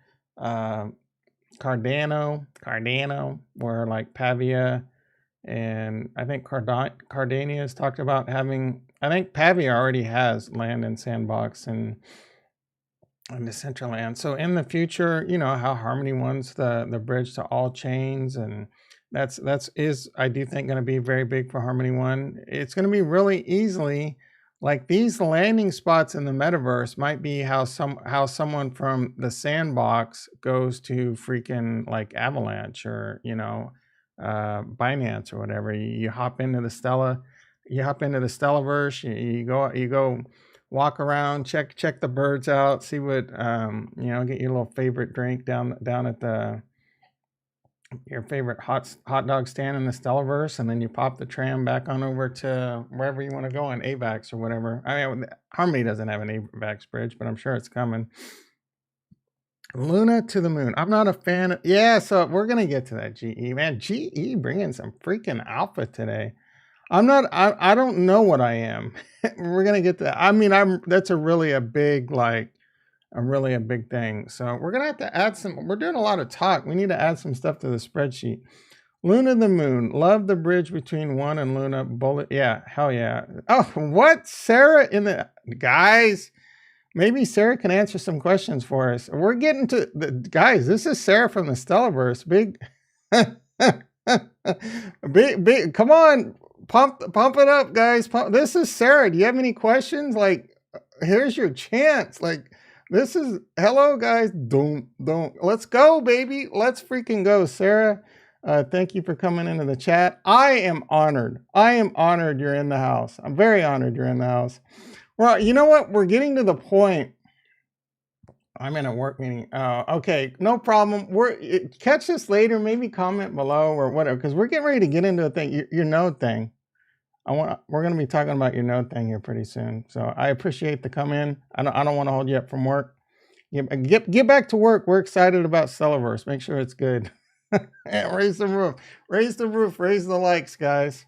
Cardano, where like Pavia and I think Cardania has talked about having, I think Pavia already has land in Sandbox and Decentraland. So in the future, how Harmony wants the bridge to all chains, and that's I do think going to be very big for Harmony One. It's going to be really easily like these landing spots in the metaverse might be how someone from the Sandbox goes to freaking like Avalanche or Binance or whatever. You hop into the Stellaverse. You go walk around, check the birds out, see what get your little favorite drink down at your favorite hot dog stand in the Stellaverse, and then you pop the tram back on over to wherever you want to go on AVAX or whatever. I mean, Harmony doesn't have an AVAX bridge, but I'm sure it's coming. Luna to the moon. I'm not a fan of, so we're gonna get to that. GE, man, GE bringing some freaking alpha today. I don't know what I am. We're gonna get to that. I mean, that's a really big thing. So we're gonna have to add some. We're doing a lot of talk. We need to add some stuff to the spreadsheet. Luna the moon. Love the bridge between One and Luna. Bullet. Yeah, hell yeah. Oh, what? Sarah in the guys. Maybe Sarah can answer some questions for us. We're getting to the guys. This is Sarah from the Stellaverse. Big, big. Come on, pump it up, guys. This is Sarah. Do you have any questions? Like, here's your chance. Like, this is hello, guys. Don't. Let's go, baby. Let's freaking go, Sarah. Thank you for coming into the chat. I am honored. You're in the house. I'm very honored you're in the house. Well, you know what? We're getting to the point. I'm in a work meeting. Okay, no problem. Catch this later. Maybe comment below or whatever, because we're getting ready to get into a thing. Your node thing. We're going to be talking about your node thing here pretty soon. So I appreciate the come in. I don't want to hold you up from work. Get back to work. We're excited about Stellaverse. Make sure it's good. Raise the roof. Raise the likes, guys.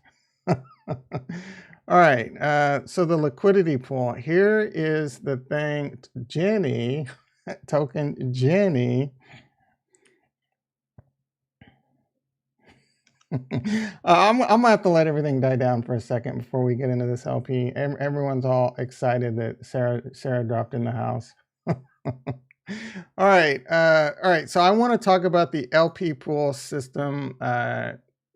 All right, so the liquidity pool. Here is the thing, Jenny, token Jenny. I'm gonna have to let everything die down for a second before we get into this LP. Everyone's all excited that Sarah dropped in the house. All right. So I want to talk about the LP pool system.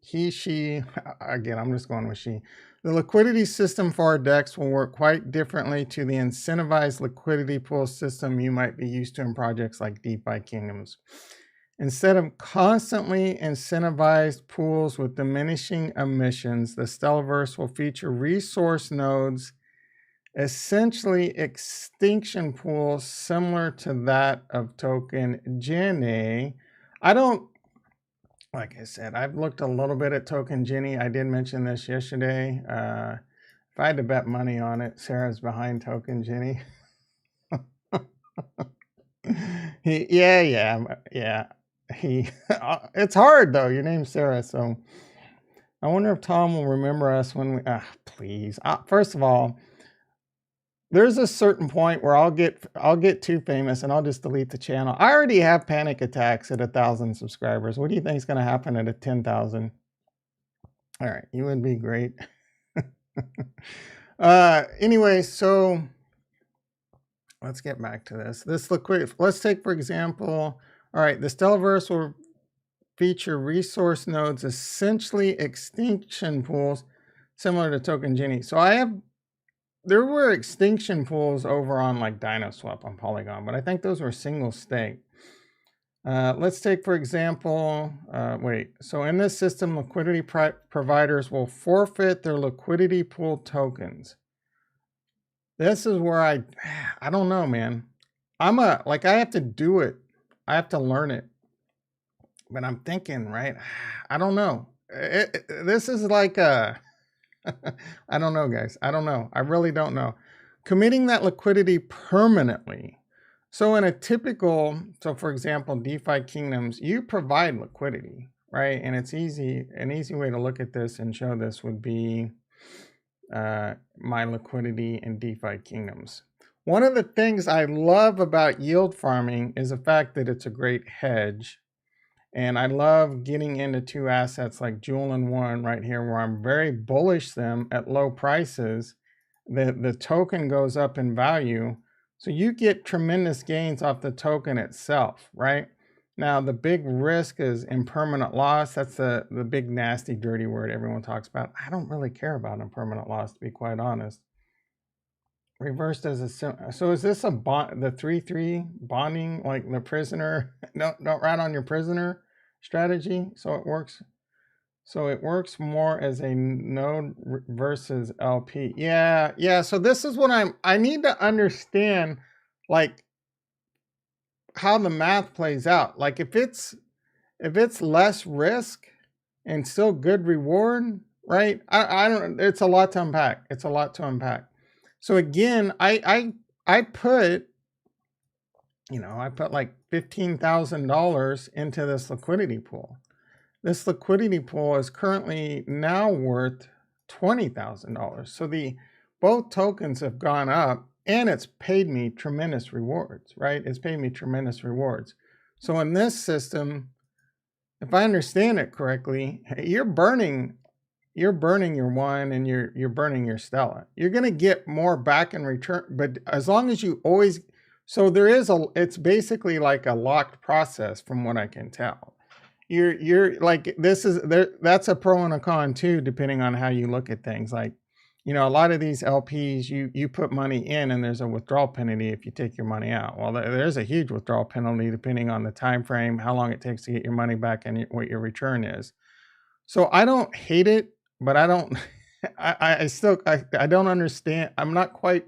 She, again, I'm just going with she. The liquidity system for our DEX will work quite differently to the incentivized liquidity pool system you might be used to in projects like DeFi Kingdoms. Instead of constantly incentivized pools with diminishing emissions, the Stellaverse will feature resource nodes, essentially extinction pools similar to that of token Jenny. Like I said, I've looked a little bit at token Jenny. I did mention this yesterday. If I had to bet money on it, Sarah's behind token Jenny. It's hard though. Your name's Sarah, so I wonder if Tom will remember us when we. Please. First of all, there's a certain point where I'll get too famous and I'll just delete the channel. I already have panic attacks at 1,000 subscribers. What do you think is going to happen at a 10,000? All right, you would be great. Anyway, so let's get back to this. This liquidity. Let's take, for example, all right, the Stellaverse will feature resource nodes, essentially extinction pools, similar to Token Genie. So there were extinction pools over on like DinoSwap on Polygon, but I think those were single stake. Let's take, for example, so in this system, liquidity providers will forfeit their liquidity pool tokens. This is where I don't know, man. I have to do it. I have to learn it. But I'm thinking, right? I don't know. This is like I don't know, guys. I don't know. I really don't know. Committing that liquidity permanently. So in a typical, so for example, DeFi kingdoms, you provide liquidity, right? And it's easy. An easy way to look at this and show this would be my liquidity in DeFi kingdoms. One of the things I love about yield farming is the fact that it's a great hedge. And I love getting into two assets like Jewel and One right here, where I'm very bullish them at low prices. The token goes up in value. So you get tremendous gains off the token itself, right? Now, the big risk is impermanent loss. That's the big, nasty, dirty word everyone talks about. I don't really care about impermanent loss, to be quite honest. Reversed as a, so is this a bond, the 3-3 bonding, like the prisoner, don't rat on your prisoner strategy? So it works more as a node versus LP. Yeah. So this is what I need to understand, like how the math plays out. Like if it's less risk and still good reward, right? I don't, it's a lot to unpack. So again, I put like $15,000 into this liquidity pool. This liquidity pool is currently now worth $20,000. So both tokens have gone up and it's paid me tremendous rewards, right? It's paid me tremendous rewards. So in this system, if I understand it correctly, you're burning your One and you're burning your Stella. You're going to get more back in return, but as long as you always, so it's basically like a locked process from what I can tell. You're like, that's a pro and a con too, depending on how you look at things. Like, a lot of these LPs, you put money in and there's a withdrawal penalty if you take your money out. Well, there's a huge withdrawal penalty depending on the time frame, how long it takes to get your money back, and what your return is. So I don't hate it, but I don't, I don't understand. I'm not quite,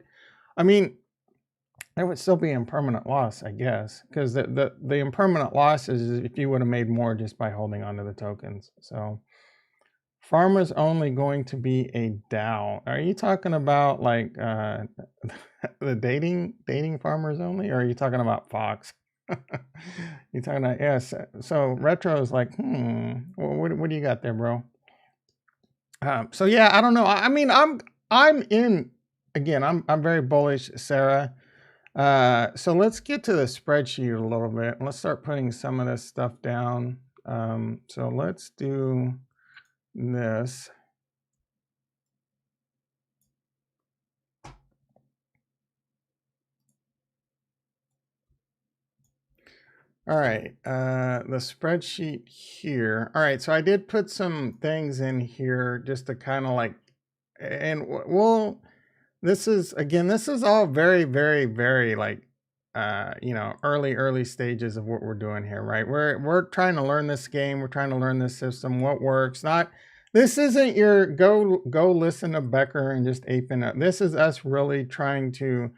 there would still be impermanent loss, I guess, because the impermanent loss is if you would have made more just by holding onto the tokens. So farmers only going to be a DAO. Are you talking about like the dating farmers only, or are you talking about Fox? You're talking about, yes. So retro is like, what do you got there, bro? So yeah, I don't know. I'm in, again, I'm very bullish, Sarah. So let's get to the spreadsheet a little bit. Let's start putting some of this stuff down. So let's do this. All right, the spreadsheet here. All right, so I did put some things in here just to kind of like, and this is all very, very, very like, early stages of what we're doing here, right? We're trying to learn this game. We're trying to learn this system, what works. This isn't your go listen to Becker and just aping it. This is us really trying to,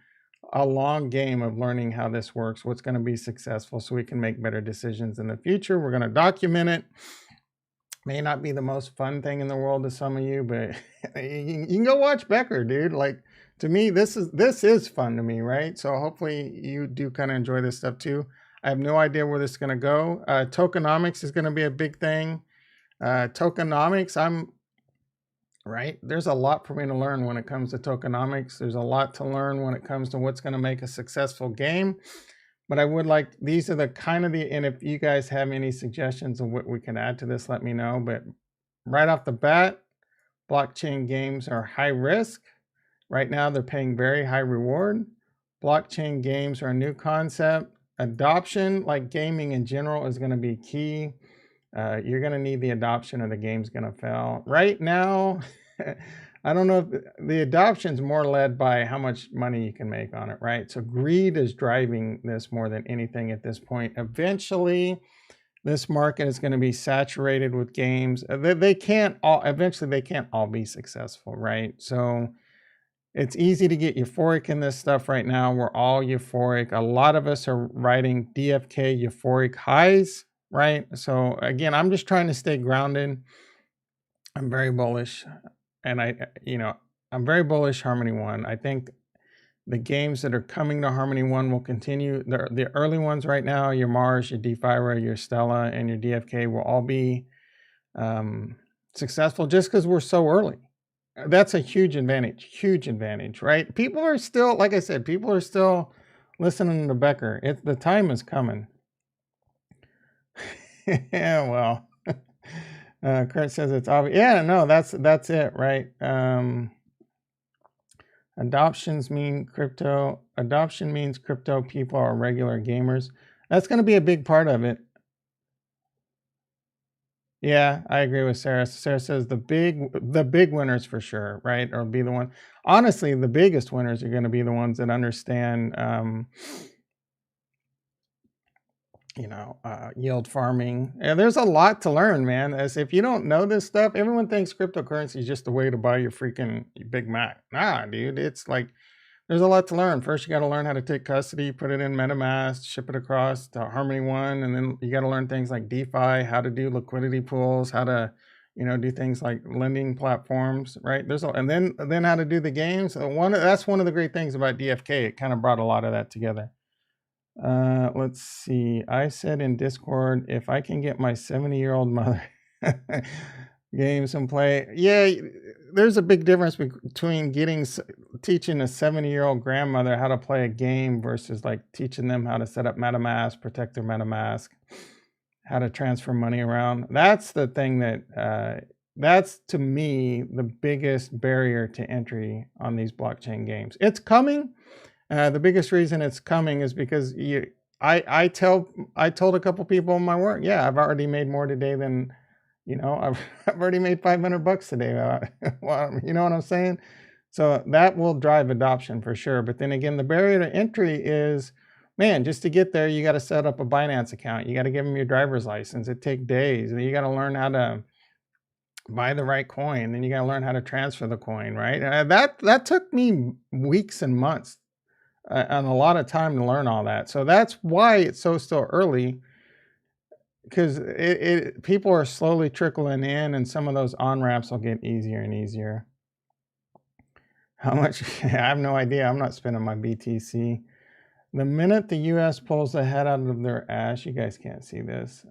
a long game of learning how this works, what's going to be successful, so we can make better decisions in the future. We're going to document it. May not be the most fun thing in the world to some of you, but you can go watch Becker, dude. Like, to me, this is fun to me, right? So hopefully you do kind of enjoy this stuff too. I have no idea where this is going to go. Tokenomics is going to be a big thing. Tokenomics, right? There's a lot for me to learn when it comes to tokenomics. There's a lot to learn when it comes to what's going to make a successful game. But I would like, these are the kind of the, and if you guys have any suggestions of what we can add to this, let me know. But right off the bat, blockchain games are high risk. Right now, they're paying very high reward. Blockchain games are a new concept. Adoption, like gaming in general, is going to be key. You're going to need the adoption or the game's going to fail. Right now, I don't know if the adoption is more led by how much money you can make on it, right? So greed is driving this more than anything at this point. Eventually, this market is going to be saturated with games. They can't all, eventually they can't all be successful, right? So it's easy to get euphoric in this stuff right now. We're all euphoric. A lot of us are riding DFK euphoric highs, right? So again, I'm just trying to stay grounded. I'm very bullish, and I'm very bullish Harmony One. I think the games that are coming to Harmony One will continue. The early ones right now, your Mars, your DeFi, your Stella, and your DFK will all be successful just because we're so early. That's a huge advantage, right? People are still, like I said, people are still listening to Becker. The time is coming. Yeah, well, Kurt says it's obvious. Yeah, no, that's it, right? Adoption means crypto people are regular gamers. That's going to be a big part of it. Yeah, I agree with Sarah. Sarah says the big winners for sure, right? Or be the one. Honestly, the biggest winners are going to be the ones that understand, yield farming. And there's a lot to learn, man. As if you don't know this stuff, everyone thinks cryptocurrency is just a way to buy your freaking Big Mac. Nah, dude, it's like there's a lot to learn. First, you got to learn how to take custody, put it in MetaMask, ship it across to Harmony One, and then you got to learn things like DeFi, how to do liquidity pools, how to, do things like lending platforms, right? And then how to do the games. That's one of the great things about DFK. It kind of brought a lot of that together. Let's see. I said in Discord, if I can get my 70-year-old mother games and play, yeah, there's a big difference between teaching a 70-year-old grandmother how to play a game versus like teaching them how to set up MetaMask, protect their MetaMask, how to transfer money around. That's the thing that's to me the biggest barrier to entry on these blockchain games. It's coming. The biggest reason it's coming is because I told a couple people in my work, yeah, I've already made more today than, I've already made $500 today. Well, you know what I'm saying? So that will drive adoption for sure. But then again, the barrier to entry is, man, just to get there, you got to set up a Binance account. You got to give them your driver's license. It takes days. And you got to learn how to buy the right coin. Then you got to learn how to transfer the coin, right? That took me weeks and months and a lot of time to learn all that. So that's why it's still early, because people are slowly trickling in, and some of those on-ramps will get easier and easier. How much? I have no idea. I'm not spending my BTC. The minute the US pulls the head out of their ass, you guys can't see this.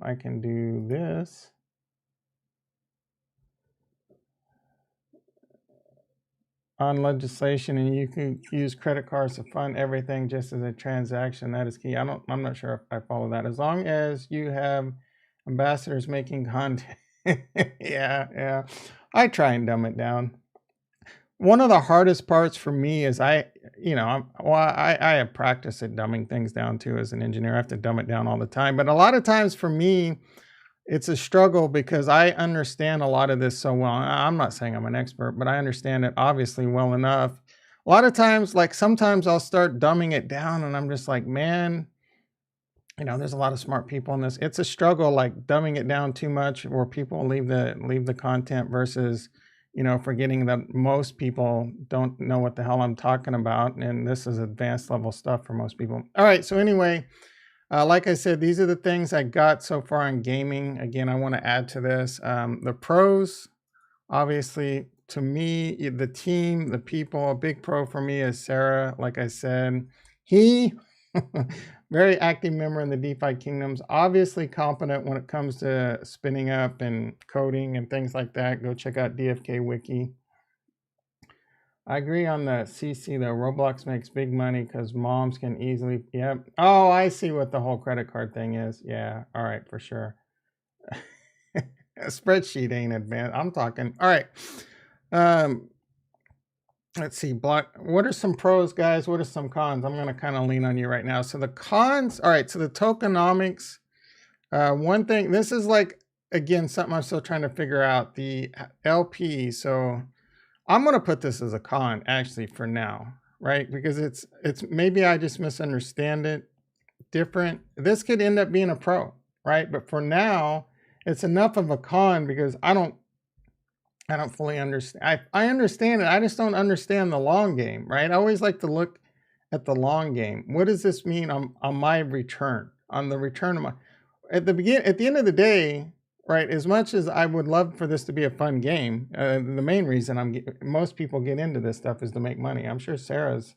I can do this. On legislation, and you can use credit cards to fund everything just as a transaction. That is key. I'm not sure if I follow that. As long as you have ambassadors making content. yeah. I try and dumb it down. One of the hardest parts for me is I have practice at dumbing things down too as an engineer. I have to dumb it down all the time. But a lot of times for me, it's a struggle because I understand a lot of this so well. I'm not saying I'm an expert, but I understand it obviously well enough. A lot of times, like sometimes I'll start dumbing it down and I'm just like, man, there's a lot of smart people in this. It's a struggle, like dumbing it down too much where people leave the content versus, forgetting that most people don't know what the hell I'm talking about. And this is advanced level stuff for most people. All right. So anyway, like I said, these are the things I got so far on gaming. Again, I want to add to this. The pros, obviously, to me, the team, the people, a big pro for me is Sarah. Like I said, very active member in the DeFi kingdoms, obviously competent when it comes to spinning up and coding and things like that. Go check out DFK Wiki. I agree on the CC though. Roblox makes big money because moms can easily, yep. Oh, I see what the whole credit card thing is. Yeah, all right, for sure. A spreadsheet ain't advanced. I'm talking, all right. Let's see, what are some pros, guys? What are some cons? I'm gonna kind of lean on you right now. So the cons, all right, so the tokenomics, one thing, this is like, again, something I'm still trying to figure out, the LP. So I'm gonna put this as a con actually for now, right? Because it's maybe I just misunderstand it different. This could end up being a pro, right? But for now, it's enough of a con because I don't fully understand. I understand it. I just don't understand the long game, right? I always like to look at the long game. What does this mean on my return? On the return of my at the end of the day, right? As much as I would love for this to be a fun game, the main reason most people get into this stuff is to make money. I'm sure Sarah's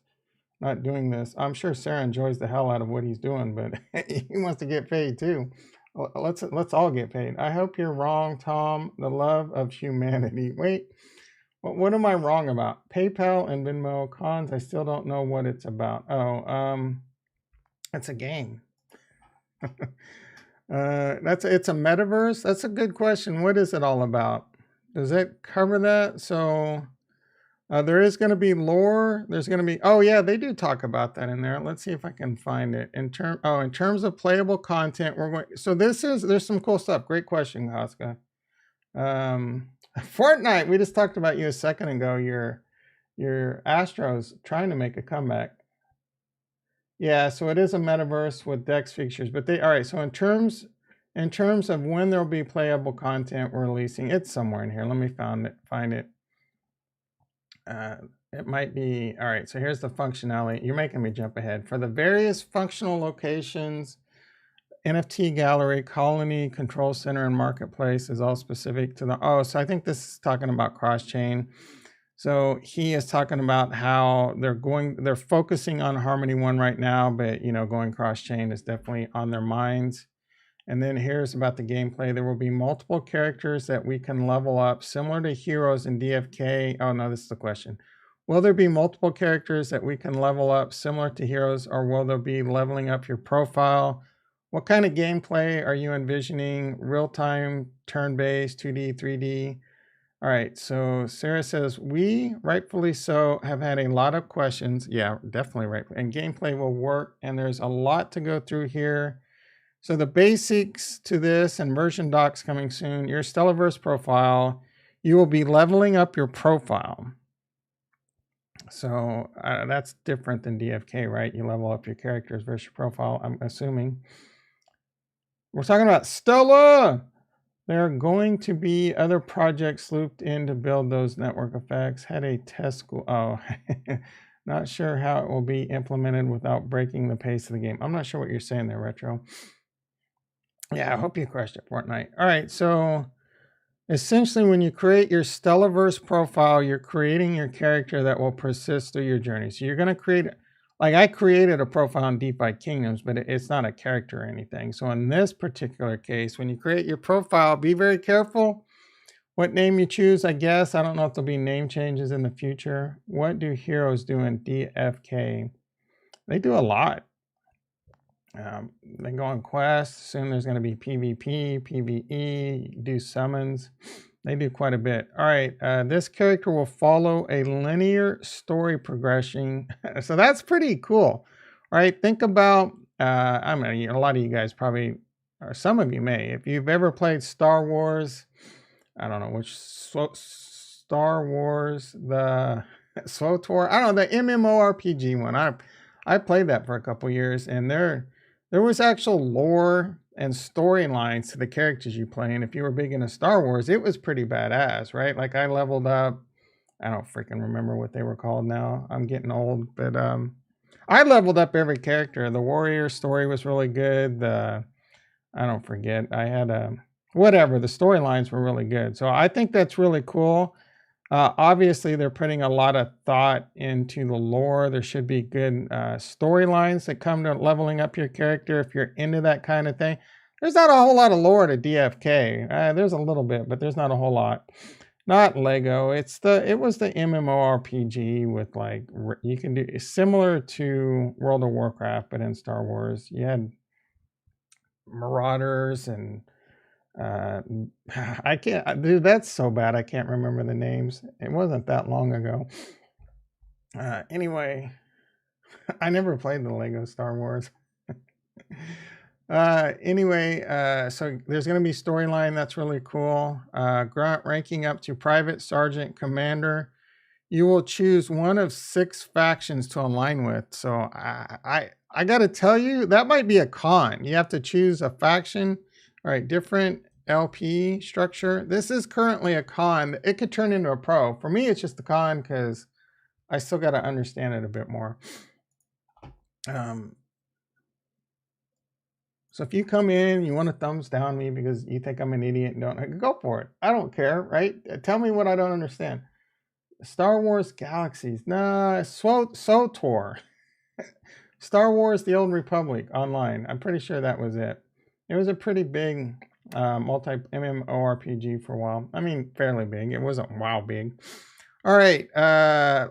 not doing this. I'm sure Sarah enjoys the hell out of what he's doing, but he wants to get paid too. Let's all get paid. I hope you're wrong, Tom. The love of humanity. Wait, what am I wrong about? PayPal and Venmo cons. I still don't know what it's about. Oh, it's a game. It's a metaverse. That's a good question. What is it all about? Does it cover that? So there is going to be lore. There's going to be, oh yeah, they do talk about that in there. Let's see if I can find it. In terms of playable content, so there's some cool stuff. Great question, Haska. Fortnite, we just talked about you a second ago. Your Astros trying to make a comeback. Yeah, so it is a metaverse with DEX features, but all right, so in terms of when there'll be playable content we're releasing, it's somewhere in here. Let me find it. It might be, all right, so here's the functionality. You're making me jump ahead. For the various functional locations, NFT gallery, colony, control center, and marketplace is all specific to so I think this is talking about cross-chain. So he is talking about how they're focusing on Harmony 1 right now, but going cross-chain is definitely on their minds. And then here's about the gameplay. There will be multiple characters that we can level up, similar to heroes in DFK. Oh no, this is the question. Will there be multiple characters that we can level up similar to heroes, or will there be leveling up your profile? What kind of gameplay are you envisioning? Real-time, turn-based, 2D, 3D? All right, so Sarah says, we, rightfully so, have had a lot of questions. Yeah, definitely right. And gameplay will work, and there's a lot to go through here. So the basics to this, and version docs coming soon. Your Stellaverse profile, you will be leveling up your profile. So that's different than DFK, right? You level up your characters versus your profile, I'm assuming. We're talking about Stella. There are going to be other projects looped in to build those network effects. Had a test school. Oh, not sure how it will be implemented without breaking the pace of the game. I'm not sure what you're saying there, Retro. Yeah, I hope you crushed it, Fortnite. All right, so essentially when you create your Stellaverse profile, you're creating your character that will persist through your journey. So you're going to create, like I created a profile in DeFi Kingdoms, but it's not a character or anything. So in this particular case, when you create your profile, be very careful what name you choose, I guess. I don't know if there'll be name changes in the future. What do heroes do in DFK? They do a lot. They go on quests. Soon there's going to be PvP, PvE, do summons. They do quite a bit. All right, this character will follow a linear story progression. So that's pretty cool. All right, think about, I mean, a lot of you guys probably, or some of you may, if you've ever played Star Wars, I don't know which, Star Wars, the SWTOR, I don't know, the MMORPG one. I played that for a couple years, and there was actual lore and storylines to the characters you play. And if you were big into Star Wars, it was pretty badass, right? Like I leveled up, I don't freaking remember what they were called now. I'm getting old, but I leveled up every character. The warrior story was really good. I don't forget. I had whatever, the storylines were really good. So I think that's really cool. Obviously, they're putting a lot of thought into the lore. There should be good storylines that come to leveling up your character if you're into that kind of thing. There's not a whole lot of lore to DFK. There's a little bit, but there's not a whole lot. Not Lego. It was the MMORPG with like you can do similar to World of Warcraft, but in Star Wars. You had marauders and I can't, dude, that's so bad. I can't remember the names. It wasn't that long ago. Anyway, I never played the Lego Star Wars. Anyway, so there's going to be storyline. That's really cool. Grunt ranking up to private sergeant commander. You will choose one of 6 factions to align with. So I got to tell you, that might be a con. You have to choose a faction. All right, different LP structure. This is currently a con. It could turn into a pro. For me, it's just a con because I still got to understand it a bit more. So if you come in, you want to thumbs down me because you think I'm an idiot and don't, go for it. I don't care, right? Tell me what I don't understand. Star Wars Galaxies. Nah, SWTOR. Star Wars The Old Republic online. I'm pretty sure that was it. It was a pretty big multi-MMORPG for a while. I mean, fairly big. It wasn't wow big. All right,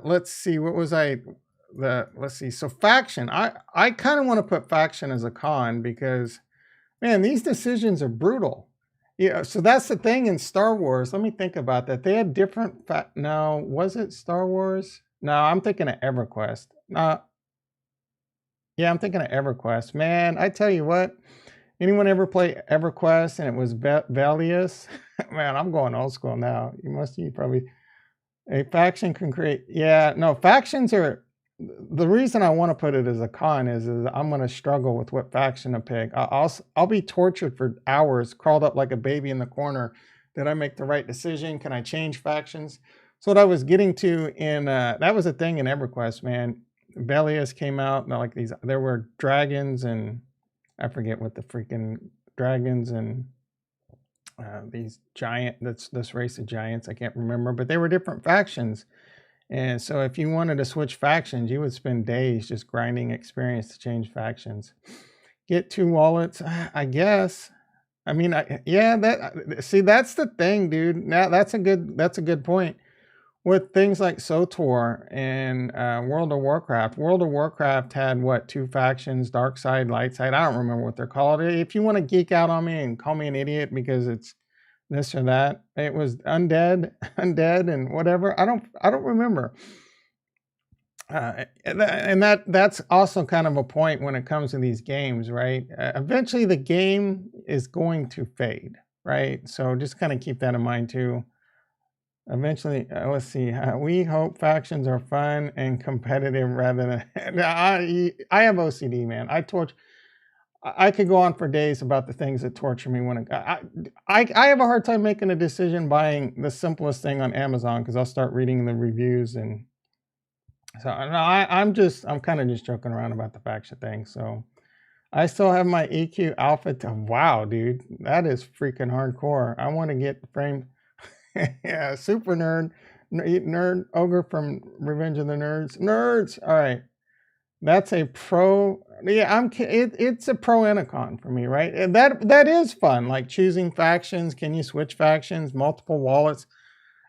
let's see. What was let's see. So faction. I kind of want to put faction as a con because, man, these decisions are brutal. Yeah, so that's the thing in Star Wars. Let me think about that. They had different. No, was it Star Wars? No, I'm thinking of EverQuest. Yeah, I'm thinking of EverQuest. Man, I tell you what. Anyone ever play EverQuest and it was Valius? Man, I'm going old school now. You probably. A faction can create. Yeah, no, factions are. The reason I want to put it as a con is I'm going to struggle with what faction to pick. I'll be tortured for hours, crawled up like a baby in the corner. Did I make the right decision? Can I change factions? So what I was getting to in that was a thing in EverQuest, man. Velius came out, and like there were dragons and I forget what the freaking dragons and these this race of giants, I can't remember, but they were different factions. And so if you wanted to switch factions, you would spend days just grinding experience to change factions. Get 2 wallets, I guess. I mean, yeah, that's the thing, dude. Now that's a good point. With things like SWTOR and World of Warcraft. World of Warcraft had what, 2 factions, dark side, light side. I don't remember what they're called. If you want to geek out on me and call me an idiot because it's this or that, it was undead and whatever. I don't remember. And that's also kind of a point when it comes to these games, right? Eventually the game is going to fade, right? So just kind of keep that in mind too. Eventually, let's see. We hope factions are fun and competitive rather than. I have OCD, man. I could go on for days about the things that torture me when I have a hard time making a decision buying the simplest thing on Amazon because I'll start reading the reviews and so no, I'm kind of just joking around about the faction thing. So I still have my EQ alpha to wow, dude, that is freaking hardcore. I want to get framed. Yeah, super nerd ogre from Revenge of the Nerds. All right, that's a pro. Yeah, it's a pro and a con for me, right? And that is fun, like choosing factions. Can you switch factions? Multiple wallets.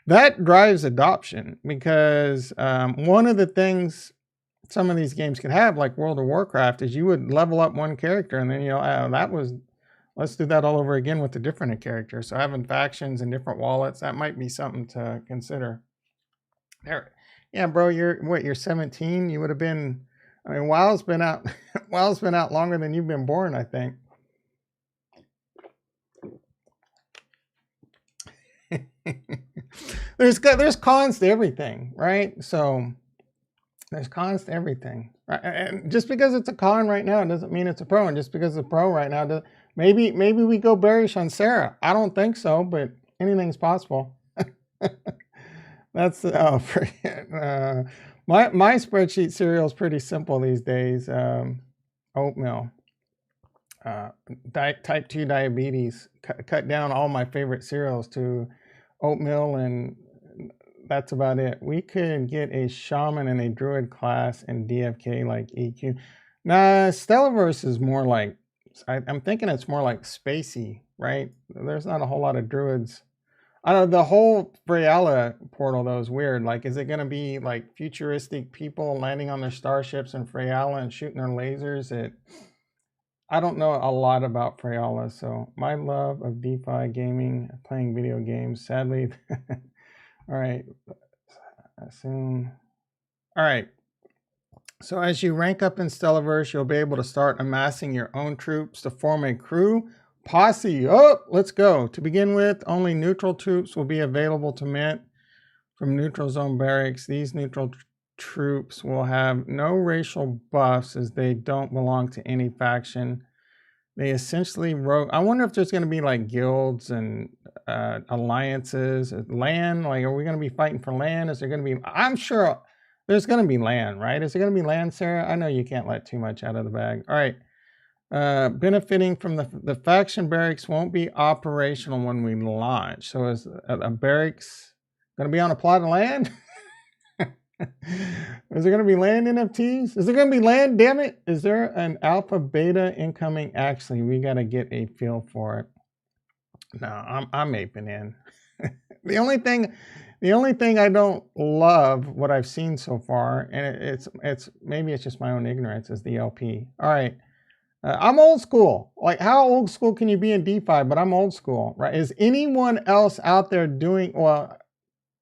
That drives adoption because one of the things some of these games could have, like World of Warcraft, is you would level up one character and then let's do that all over again with a different character. So having factions and different wallets, that might be something to consider. There, yeah, bro, you're 17. You would have been. I mean, WoW's been out. WoW's been out longer than you've been born, I think. There's cons to everything, right? So there's cons to everything, right? And just because it's a con right now doesn't mean it's a pro. And just because it's a pro right now, maybe we go bearish on Sarah. I don't think so, but anything's possible. That's my spreadsheet cereal is pretty simple these days. Oatmeal. Type 2 diabetes. Cut down all my favorite cereals to oatmeal and that's about it. We could get a shaman and a druid class in DFK like EQ. Nah, Stellaverse is more like, I'm thinking it's more like spacey, right? There's not a whole lot of druids. I don't know, the whole Freyala portal though is weird. Like, is it going to be like futuristic people landing on their starships in Freyala and shooting their lasers at... I don't know a lot about Freyala, so my love of DeFi gaming, playing video games, sadly. All right, soon. All right, so as you rank up in Stellaverse, you'll be able to start amassing your own troops to form a crew. Posse, oh, let's go. To begin with, only neutral troops will be available to mint from neutral zone barracks. These neutral troops will have no racial buffs as they don't belong to any faction. They essentially wrote, I wonder if there's going to be like guilds and alliances, land. Like, are we going to be fighting for land? Is there going to be, I'm sure there's going to be land, right? Is there going to be land, Sarah? I know you can't let too much out of the bag. All right. Benefiting from the faction barracks won't be operational when we launch. So is a barracks going to be on a plot of land? Is there going to be land NFTs? Is there going to be land? Damn it. Is there an alpha beta incoming? Actually, we got to get a feel for it. No, I'm aping in. The only thing I don't love what I've seen so far, and it's maybe it's just my own ignorance, is the LP. All right. I'm old school. Like, how old school can you be in DeFi? But I'm old school, right? Is anyone else out there doing, well,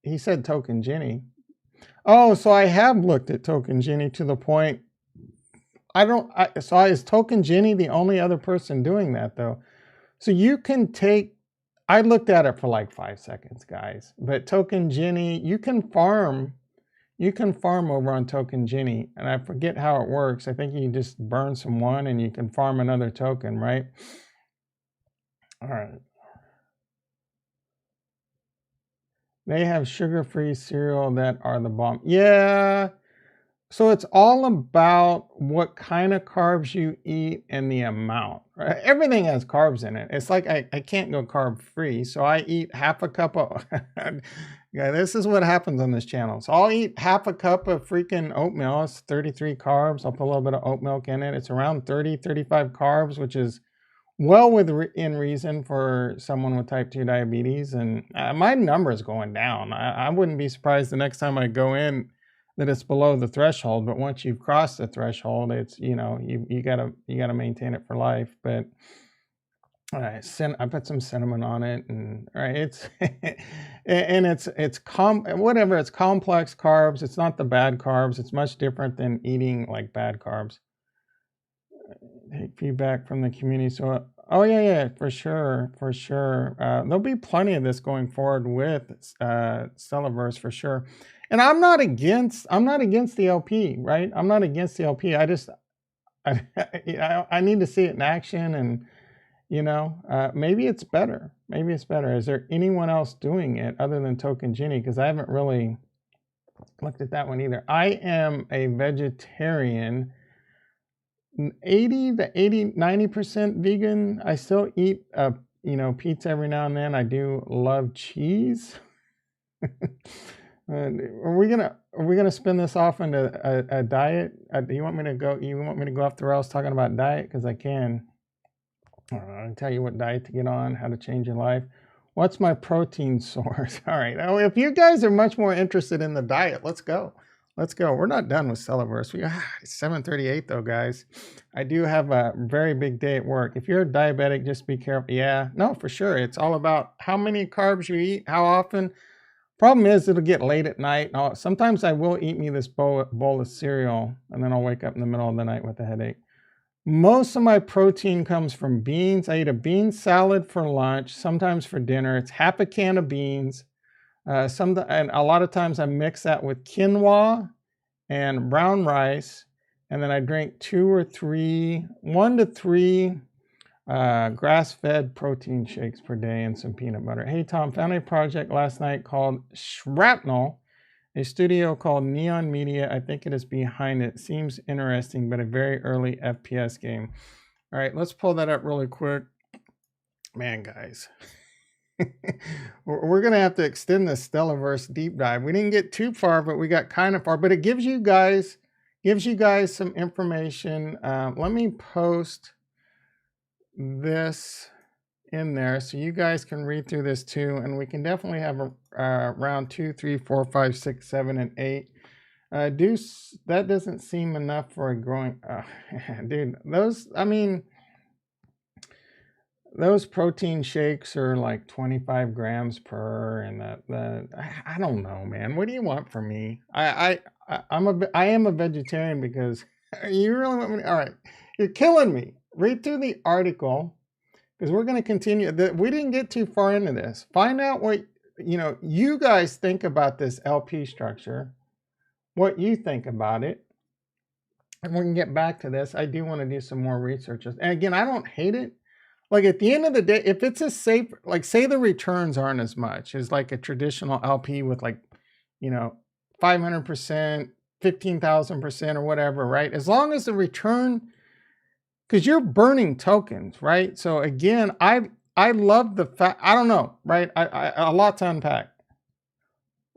he said Token Jenny. Oh, so I have looked at Token Jenny to the point, so is Token Jenny the only other person doing that though? So you can take, I looked at it for like 5 seconds, guys, but Token Jenny, you can farm over on Token Jenny, and I forget how it works. I think you just burn some one and you can farm another token, right? All right. They have sugar-free cereal that are the bomb. Yeah. So it's all about what kind of carbs you eat and the amount. Right? Everything has carbs in it. It's like I can't go carb-free, so I eat half a cup of... Yeah, this is what happens on this channel. So I'll eat half a cup of freaking oatmeal. It's 33 carbs. I'll put a little bit of oat milk in it. It's around 30, 35 carbs, which is well within reason for someone with type 2 diabetes. And my number is going down. I wouldn't be surprised the next time I go in that it's below the threshold. But once you've crossed the threshold, it's, you know, you gotta maintain it for life. But all right, I put some cinnamon on it, and all right, it's and it's complex carbs. It's not the bad carbs. It's much different than eating like bad carbs. Take feedback from the community. So, oh yeah, for sure. There'll be plenty of this going forward with Stellaverse for sure. And I'm not against the LP, right? I'm not against the LP. I need to see it in action, and you know, maybe it's better. Is there anyone else doing it other than Token Jenny? Because I haven't really looked at that one either. I am a vegetarian. 90% vegan. I still eat you know, pizza every now and then. I do love cheese. Are we gonna spin this off into a diet? Do you want me to go off the rails talking about diet? Because I can. I'll tell you what diet to get on, how to change your life. What's my protein source? All right. Now, if you guys are much more interested in the diet, let's go. We're not done with Stellaverse. It's 7:38 though, guys. I do have a very big day at work. If you're diabetic, just be careful. Yeah, no, for sure. It's all about how many carbs you eat, how often. Problem is, it'll get late at night. Sometimes I will eat me this bowl of cereal, and then I'll wake up in the middle of the night with a headache. Most of my protein comes from beans. I eat a bean salad for lunch, sometimes for dinner. It's half a can of beans. And a lot of times I mix that with quinoa and brown rice, and then I drink 1 to 3 grass-fed protein shakes per day and some peanut butter. Hey Tom, found a project last night called Shrapnel, a studio called Neon Media. I think it is behind it. Seems interesting, but a very early FPS game. All right, let's pull that up really quick. Man, guys. We're going to have to extend the Stellaverse deep dive. We didn't get too far, but we got kind of far. But it gives you guys some information. Let me post this in there so you guys can read through this too, and we can definitely have a round 2, 3, 4, 5, 6, 7, and 8. That doesn't seem enough for a growing. Dude, those protein shakes are like 25 grams per, and I don't know, man. What do you want from me? I am a vegetarian because you really want me? All right, you're killing me. Read through the article because we're going to continue. We didn't get too far into this. Find out what you guys think about this LP structure, what you think about it, and we can get back to this. I do want to do some more research. And again, I don't hate it. Like at the end of the day, if it's a safe, like say the returns aren't as much as like a traditional LP with like, 500%, 15,000% or whatever, right? As long as the return, because you're burning tokens, right? So again, I love the fact, I don't know, right? A lot to unpack.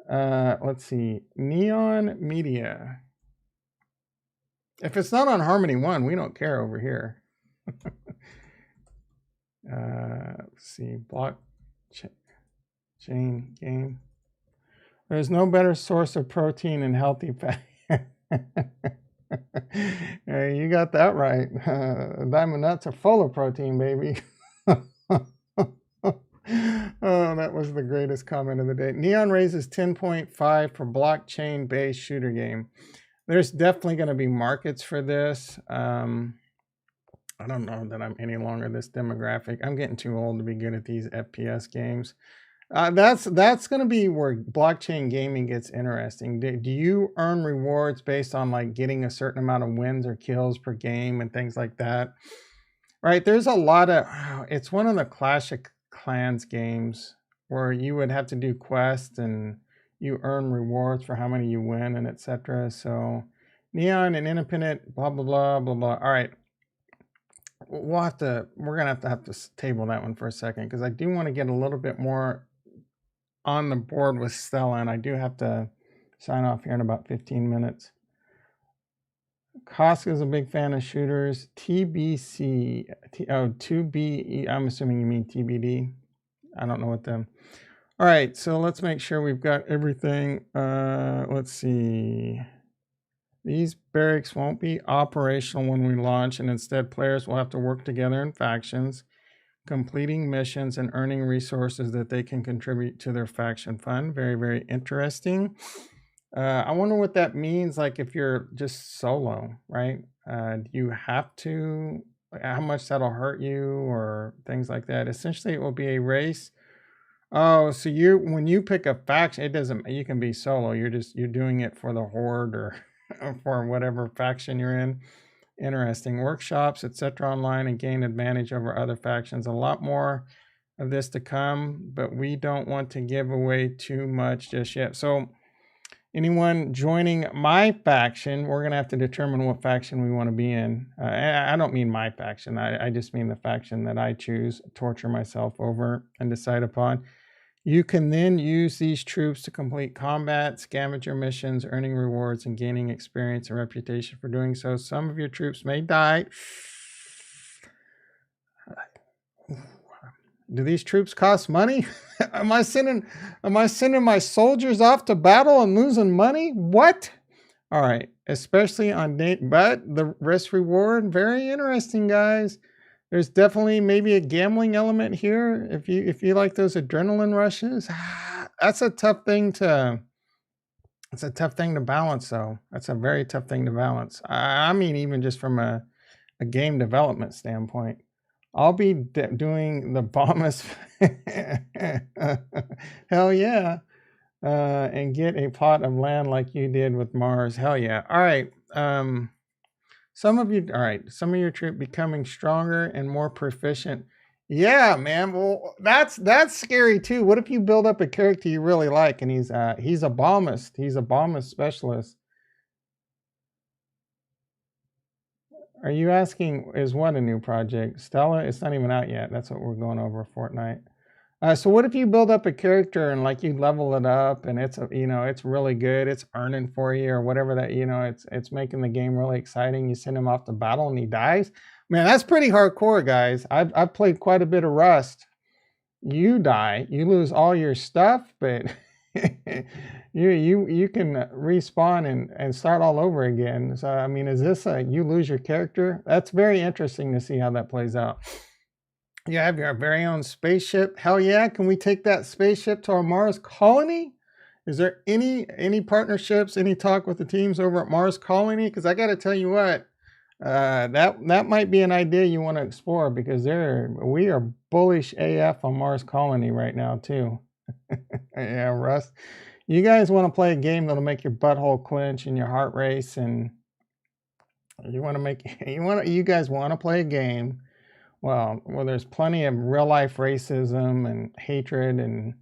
Let's see, Neon Media. If it's not on Harmony One, we don't care over here. Let's see, blockchain game. There's no better source of protein and healthy fat. Hey, you got that right. Diamond nuts are full of protein, baby. Oh, that was the greatest comment of the day. Neon raises 10.5 for blockchain-based shooter game. There's definitely going to be markets for this. I don't know that I'm any longer this demographic. I'm getting too old to be good at these FPS games. That's going to be where blockchain gaming gets interesting. Do you earn rewards based on like getting a certain amount of wins or kills per game and things like that? Right? There's a lot of, it's one of the Clash of Clans games where you would have to do quests and you earn rewards for how many you win and etc. So Neon and independent, blah, blah, blah, blah, blah. All right. We're gonna have to table that one for a second because I do want to get a little bit more on the board with Stella, and I do have to sign off here in about 15 minutes. Koska is a big fan of shooters. TBC, 2B, I'm assuming you mean TBD. I don't know what them. All right, so let's make sure we've got everything. Let's see. These barracks won't be operational when we launch, and instead players will have to work together in factions, completing missions and earning resources that they can contribute to their faction fund. Very, very interesting. I wonder what that means, like if you're just solo, right? Do you have to, how much that'll hurt you or things like that? Essentially, it will be a race. Oh, so when you pick a faction, it doesn't, you can be solo. You're doing it for the horde or for whatever faction you're in. Interesting. Workshops, etc. online and gain advantage over other factions. A lot more of this to come, but we don't want to give away too much just yet. So anyone joining my faction, we're going to have to determine what faction we want to be in. I don't mean my faction. I just mean the faction that I choose, torture myself over and decide upon. You can then use these troops to complete combat, scavenger missions, earning rewards, and gaining experience and reputation for doing so. Some of your troops may die. Do these troops cost money? Am I sending my soldiers off to battle and losing money? What? All right, especially on date, but the risk reward, very interesting, guys. There's definitely maybe a gambling element here if you like those adrenaline rushes. That's a tough thing to balance, though. That's a very tough thing to balance. I mean, even just from a game development standpoint. I'll be doing the bombers. Hell yeah. And get a plot of land like you did with Mars. Hell yeah. All right. Some of your troops becoming stronger and more proficient. Yeah, man. Well, that's scary too. What if you build up a character you really like and he's a bombist. He's a bombist specialist. Are you asking, is what a new project? Stella, it's not even out yet. That's what we're going over, Fortnite. So what if you build up a character and like you level it up and it's it's really good, it's earning for you or whatever that it's making the game really exciting. You send him off to battle and he dies. Man, that's pretty hardcore, guys. I've played quite a bit of Rust. You die, you lose all your stuff, but you can respawn and start all over again. So I mean, is this a you lose your character? That's very interesting to see how that plays out. You have your very own spaceship. Hell yeah! Can we take that spaceship to our Mars colony? Is there any partnerships, any talk with the teams over at Mars Colony? Because I got to tell you what, that might be an idea you want to explore because we are bullish AF on Mars Colony right now too. Yeah, Russ, you guys want to play a game that'll make your butthole clench and your heart race, and you guys want to play a game. Well, there's plenty of real life racism and hatred and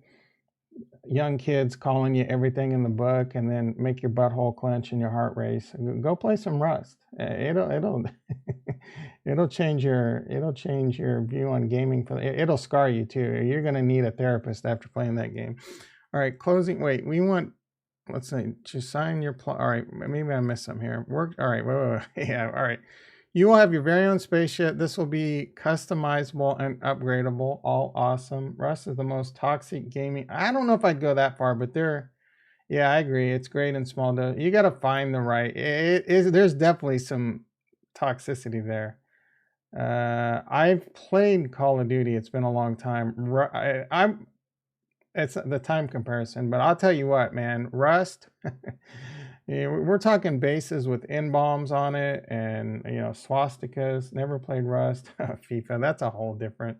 young kids calling you everything in the book and then make your butthole clench and your heart race. Go play some Rust. It'll it'll change your view on gaming. It'll scar you too. You're gonna need a therapist after playing that game. All right, closing. Wait, we want. Let's see. To sign your. All right, maybe I missed some here. Work. All right. Wait. Yeah. All right. You will have your very own spaceship. This will be customizable and upgradable. All awesome. Rust is the most toxic gaming. I don't know if I'd go that far, but yeah, I agree. It's great in small dose. You got to find the right. There's definitely some toxicity there. I've played Call of Duty. It's been a long time. It's the time comparison, but I'll tell you what, man, Rust. We're talking bases with N-bombs on it and swastikas. Never played Rust. FIFA, that's a whole different.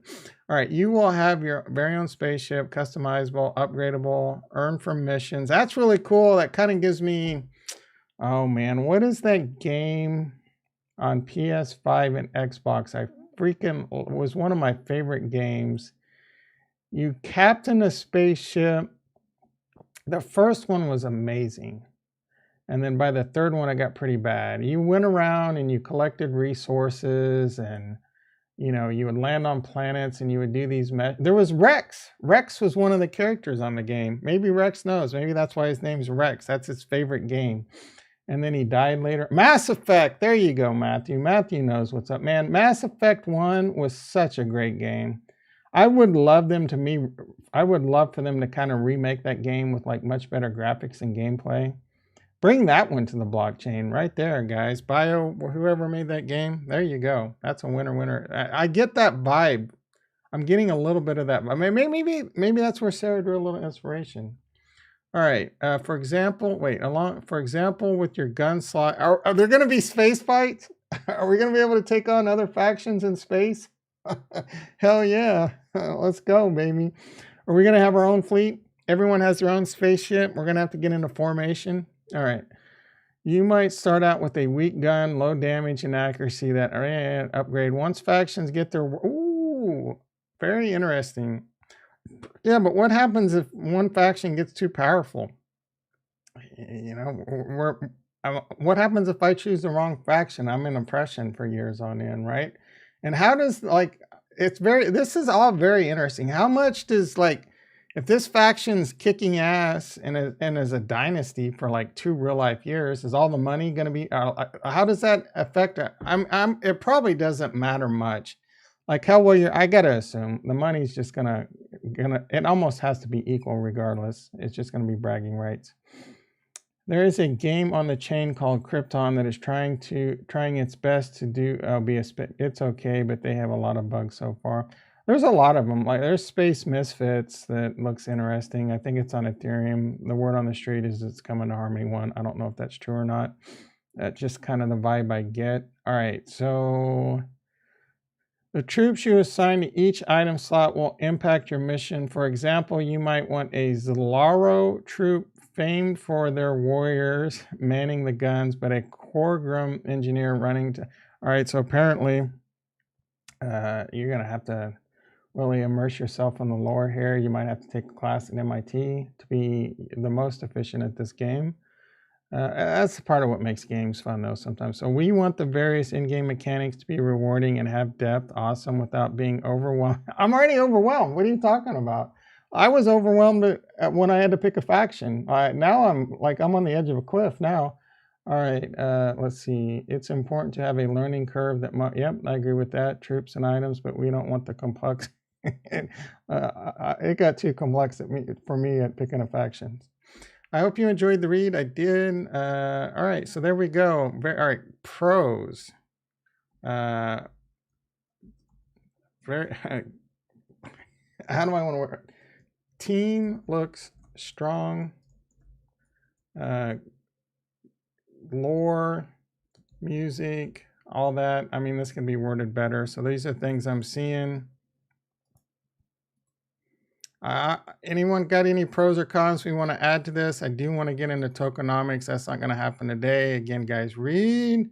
All right, you will have your very own spaceship, customizable, upgradable, earn from missions. That's really cool. That kind of gives me, oh man, what is that game on PS5 and Xbox? I freaking was one of my favorite games. You captain a spaceship. The first one was amazing. And then by the third one, it got pretty bad. You went around and you collected resources and, you would land on planets and you would do these. There was Rex. Rex was one of the characters on the game. Maybe Rex knows. Maybe that's why his name's Rex. That's his favorite game. And then he died later. Mass Effect. There you go, Matthew. Matthew knows what's up, man. Mass Effect 1 was such a great game. I would love for them to kind of remake that game with like much better graphics and gameplay. Bring that one to the blockchain right there, guys. Whoever made that game, there you go. That's a winner. I get that vibe. I'm getting a little bit of that. Maybe that's where Sarah drew a little inspiration. All right. For example, with your gun slot, are there going to be space fights? Are we going to be able to take on other factions in space? Hell yeah. Let's go, baby. Are we going to have our own fleet? Everyone has their own spaceship. We're going to have to get into formation. All right. You might start out with a weak gun, low damage and accuracy that upgrade once factions get their. Ooh, very interesting. Yeah, but what happens if one faction gets too powerful? What happens if I choose the wrong faction? I'm in oppression for years on end, right? And how does this is all very interesting. How much does if this faction's kicking ass and is a dynasty for like 2 real life years, is all the money going to be? How does that affect it? It probably doesn't matter much. Like how well I gotta assume the money's just gonna. It almost has to be equal regardless. It's just gonna be bragging rights. There is a game on the chain called Krypton that is trying its best to do. It's okay, but they have a lot of bugs so far. There's a lot of them. Like there's Space Misfits that looks interesting. I think it's on Ethereum. The word on the street is it's coming to Harmony 1. I don't know if that's true or not. That's just kind of the vibe I get. All right, so the troops you assign to each item slot will impact your mission. For example, you might want a Zalaro troop famed for their warriors manning the guns, but a Corgrim engineer running to. All right, so apparently you're going to have to really immerse yourself in the lore here. You might have to take a class at MIT to be the most efficient at this game. That's part of what makes games fun, though, sometimes. So we want the various in-game mechanics to be rewarding and have depth, awesome, without being overwhelmed. I'm already overwhelmed. What are you talking about? I was overwhelmed when I had to pick a faction. Now I'm on the edge of a cliff now. All right, let's see. It's important to have a learning curve that yep, I agree with that. Troops and items, but we don't want the complex. It got too complex for me at picking a faction. I hope you enjoyed the read. I did. All right, so there we go. All right, pros. Very. How do I want to work? Team looks strong. Lore, music, all that. I mean, this can be worded better. So these are things I'm seeing. Anyone got any pros or cons we want to add to this? I do want to get into tokenomics. That's not going to happen today. Again, guys, read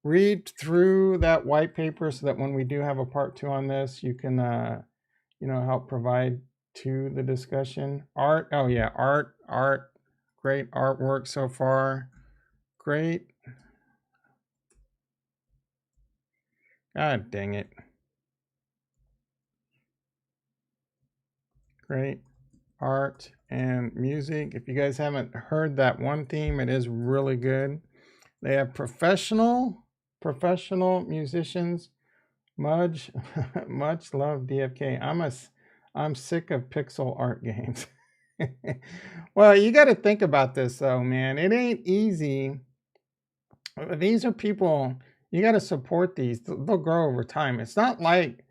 through that white paper so that when we do have a part 2 on this, you can help provide to the discussion. Art, oh yeah, art, great artwork so far. Great. God dang it. Great art and music. If you guys haven't heard that one theme, it is really good. They have professional musicians. Much love DFK. I'm sick of pixel art games. Well, you got to think about this though, man. It ain't easy. These are people, you got to support these. They'll grow over time. It's not like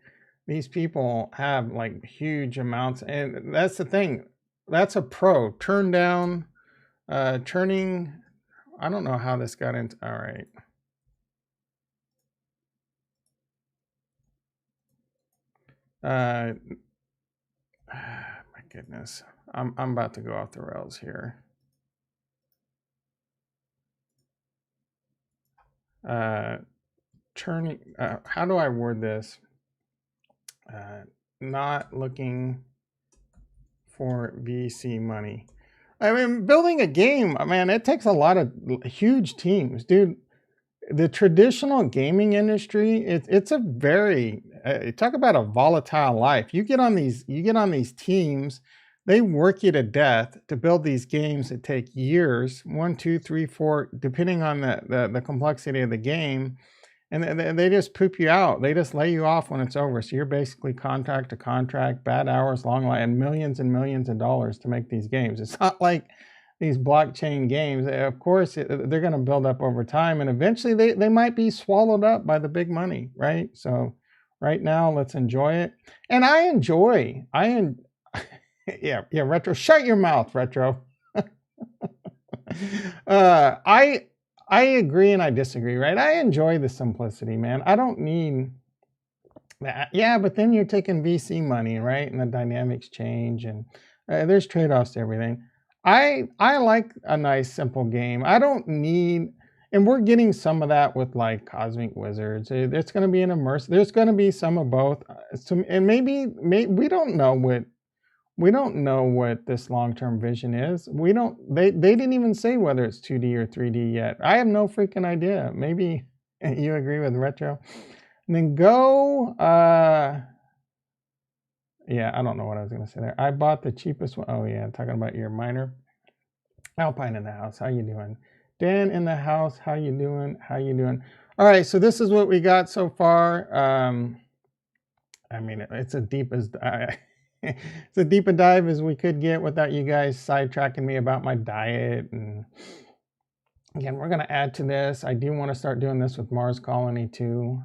these people have like huge amounts, and that's the thing. That's a pro. Turn down, turning. I don't know how this got into. All right. My goodness, I'm about to go off the rails here. Turning. How do I word this? Not looking for VC money. I mean, building a game, man, it takes a lot of huge teams, dude. The traditional gaming industry, it's a very talk about a volatile life. You get on these teams, they work you to death to build these games that take years, 1, 2, 3, 4, depending on the complexity of the game. And they just poop you out. They just lay you off when it's over. So you're basically contract to contract, bad hours, long line, and millions of dollars to make these games. It's not like these blockchain games. Of course, they're going to build up over time, and eventually they might be swallowed up by the big money, right? So right now, let's enjoy it. And yeah, Retro, shut your mouth, Retro. I agree and I disagree, right? I enjoy the simplicity, man. I don't need that. Yeah, but then you're taking VC money, right? And the dynamics change, and there's trade-offs to everything. I like a nice, simple game. I don't need, and we're getting some of that with like Cosmic Wizards. It's going to be an immersive. There's going to be some of both. And maybe we don't know what this long-term vision is. They didn't even say whether it's 2D or 3D yet. I have no freaking idea. Maybe you agree with Retro. And then Go, yeah, I don't know what I was going to say there. I bought the cheapest one. Oh yeah, talking about your miner. Alpine in the house, how you doing? Dan in the house, how you doing? All right, so this is what we got so far. I mean, it's as deep as it's a deep a dive as we could get without you guys sidetracking me about my diet. And again, we're going to add to this. I do want to start doing this with Mars Colony too.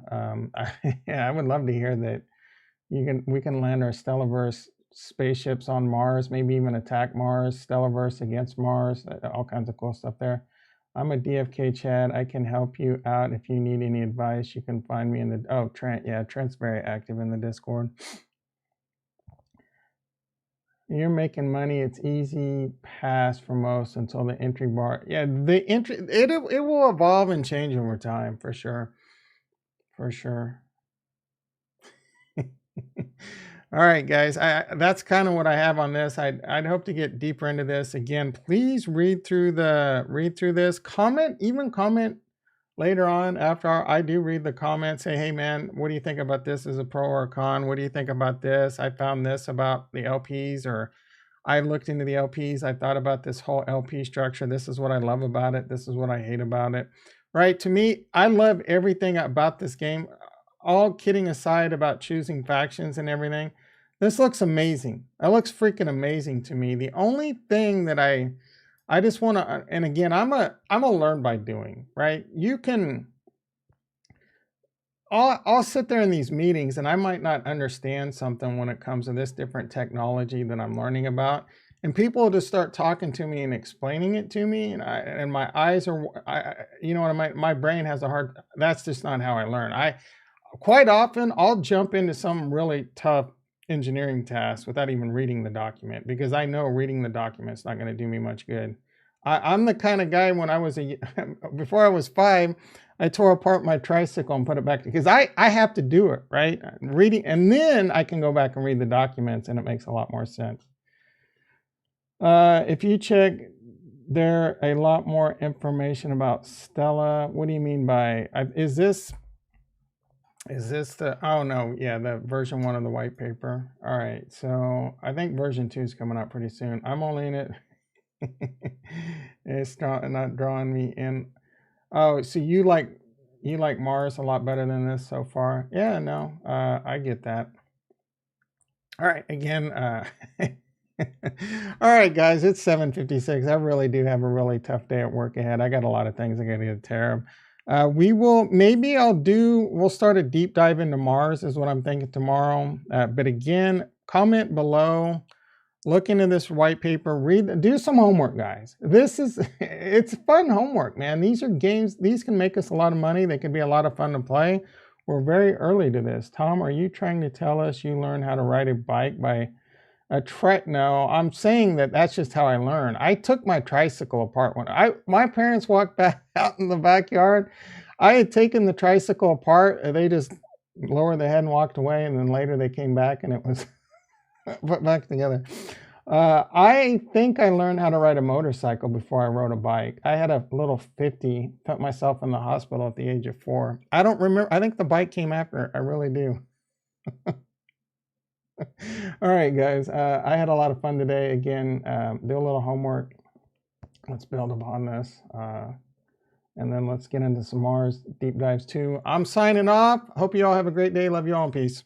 Yeah, I would love to hear that we can land our Stellaverse spaceships on Mars, maybe even attack Mars, Stellaverse against Mars, all kinds of cool stuff there. I'm a DFK Chad. I can help you out if you need any advice. You can find me in the Trent's very active in the Discord. You're making money. It's easy pass for most until the entry bar. Yeah, the entry it will evolve and change over time for sure. All right, guys, that's kind of what I have on this. I'd hope to get deeper into this. Again, please read through this. Even comment later on after I do read the comments. Say, hey man, what do you think about this as a pro or a con? What do you think about this? I found this about the LPs, or I looked into the LPs. I thought about this whole LP structure. This is what I love about it. This is what I hate about it. Right? To me, I love everything about this game. All kidding aside about choosing factions and everything, this looks amazing. It looks freaking amazing to me. The only thing that I just want to, and again, I'm a learn by doing, right? You can, I'll sit there in these meetings and I might not understand something when it comes to this different technology that I'm learning about. And people will just start talking to me and explaining it to me. And my eyes are, you know what, my brain has a hard, that's just not how I learn. Quite often I'll jump into some really tough engineering task without even reading the document, because I know reading the document is not going to do me much good. I'm the kind of guy, when I was before I was 5, I tore apart my tricycle and put it back, because I have to do it, right? Reading, and then I can go back and read the documents and it makes a lot more sense. If you check, there a lot more information about Stella. What do you mean by, is this the, oh no, yeah, the version 1 of the white paper. All right, so I think version 2 is coming out pretty soon. I'm only in it. It's not drawing me in. Oh, so you like Mars a lot better than this so far? Yeah, no, I get that. All right, again, all right, guys, it's 7:56. I really do have a really tough day at work ahead. I got a lot of things I got to get care of. We'll start a deep dive into Mars is what I'm thinking tomorrow. But again, comment below, look into this white paper, do some homework, guys. It's fun homework, man. These are games, these can make us a lot of money. They can be a lot of fun to play. We're very early to this. Tom, are you trying to tell us you learn how to ride a bike by no, I'm saying that's just how I learn. I took my tricycle apart when my parents walked back out in the backyard. I had taken the tricycle apart, and they just lowered their head and walked away, and then later they came back and it was put back together. I think I learned how to ride a motorcycle before I rode a bike. I had a little 50, put myself in the hospital at the age of 4. I don't remember. I think the bike came after. I really do. All right, guys. I had a lot of fun today. Again, do a little homework. Let's build upon this. And then let's get into some Mars deep dives too. I'm signing off. Hope you all have a great day. Love you all. Peace.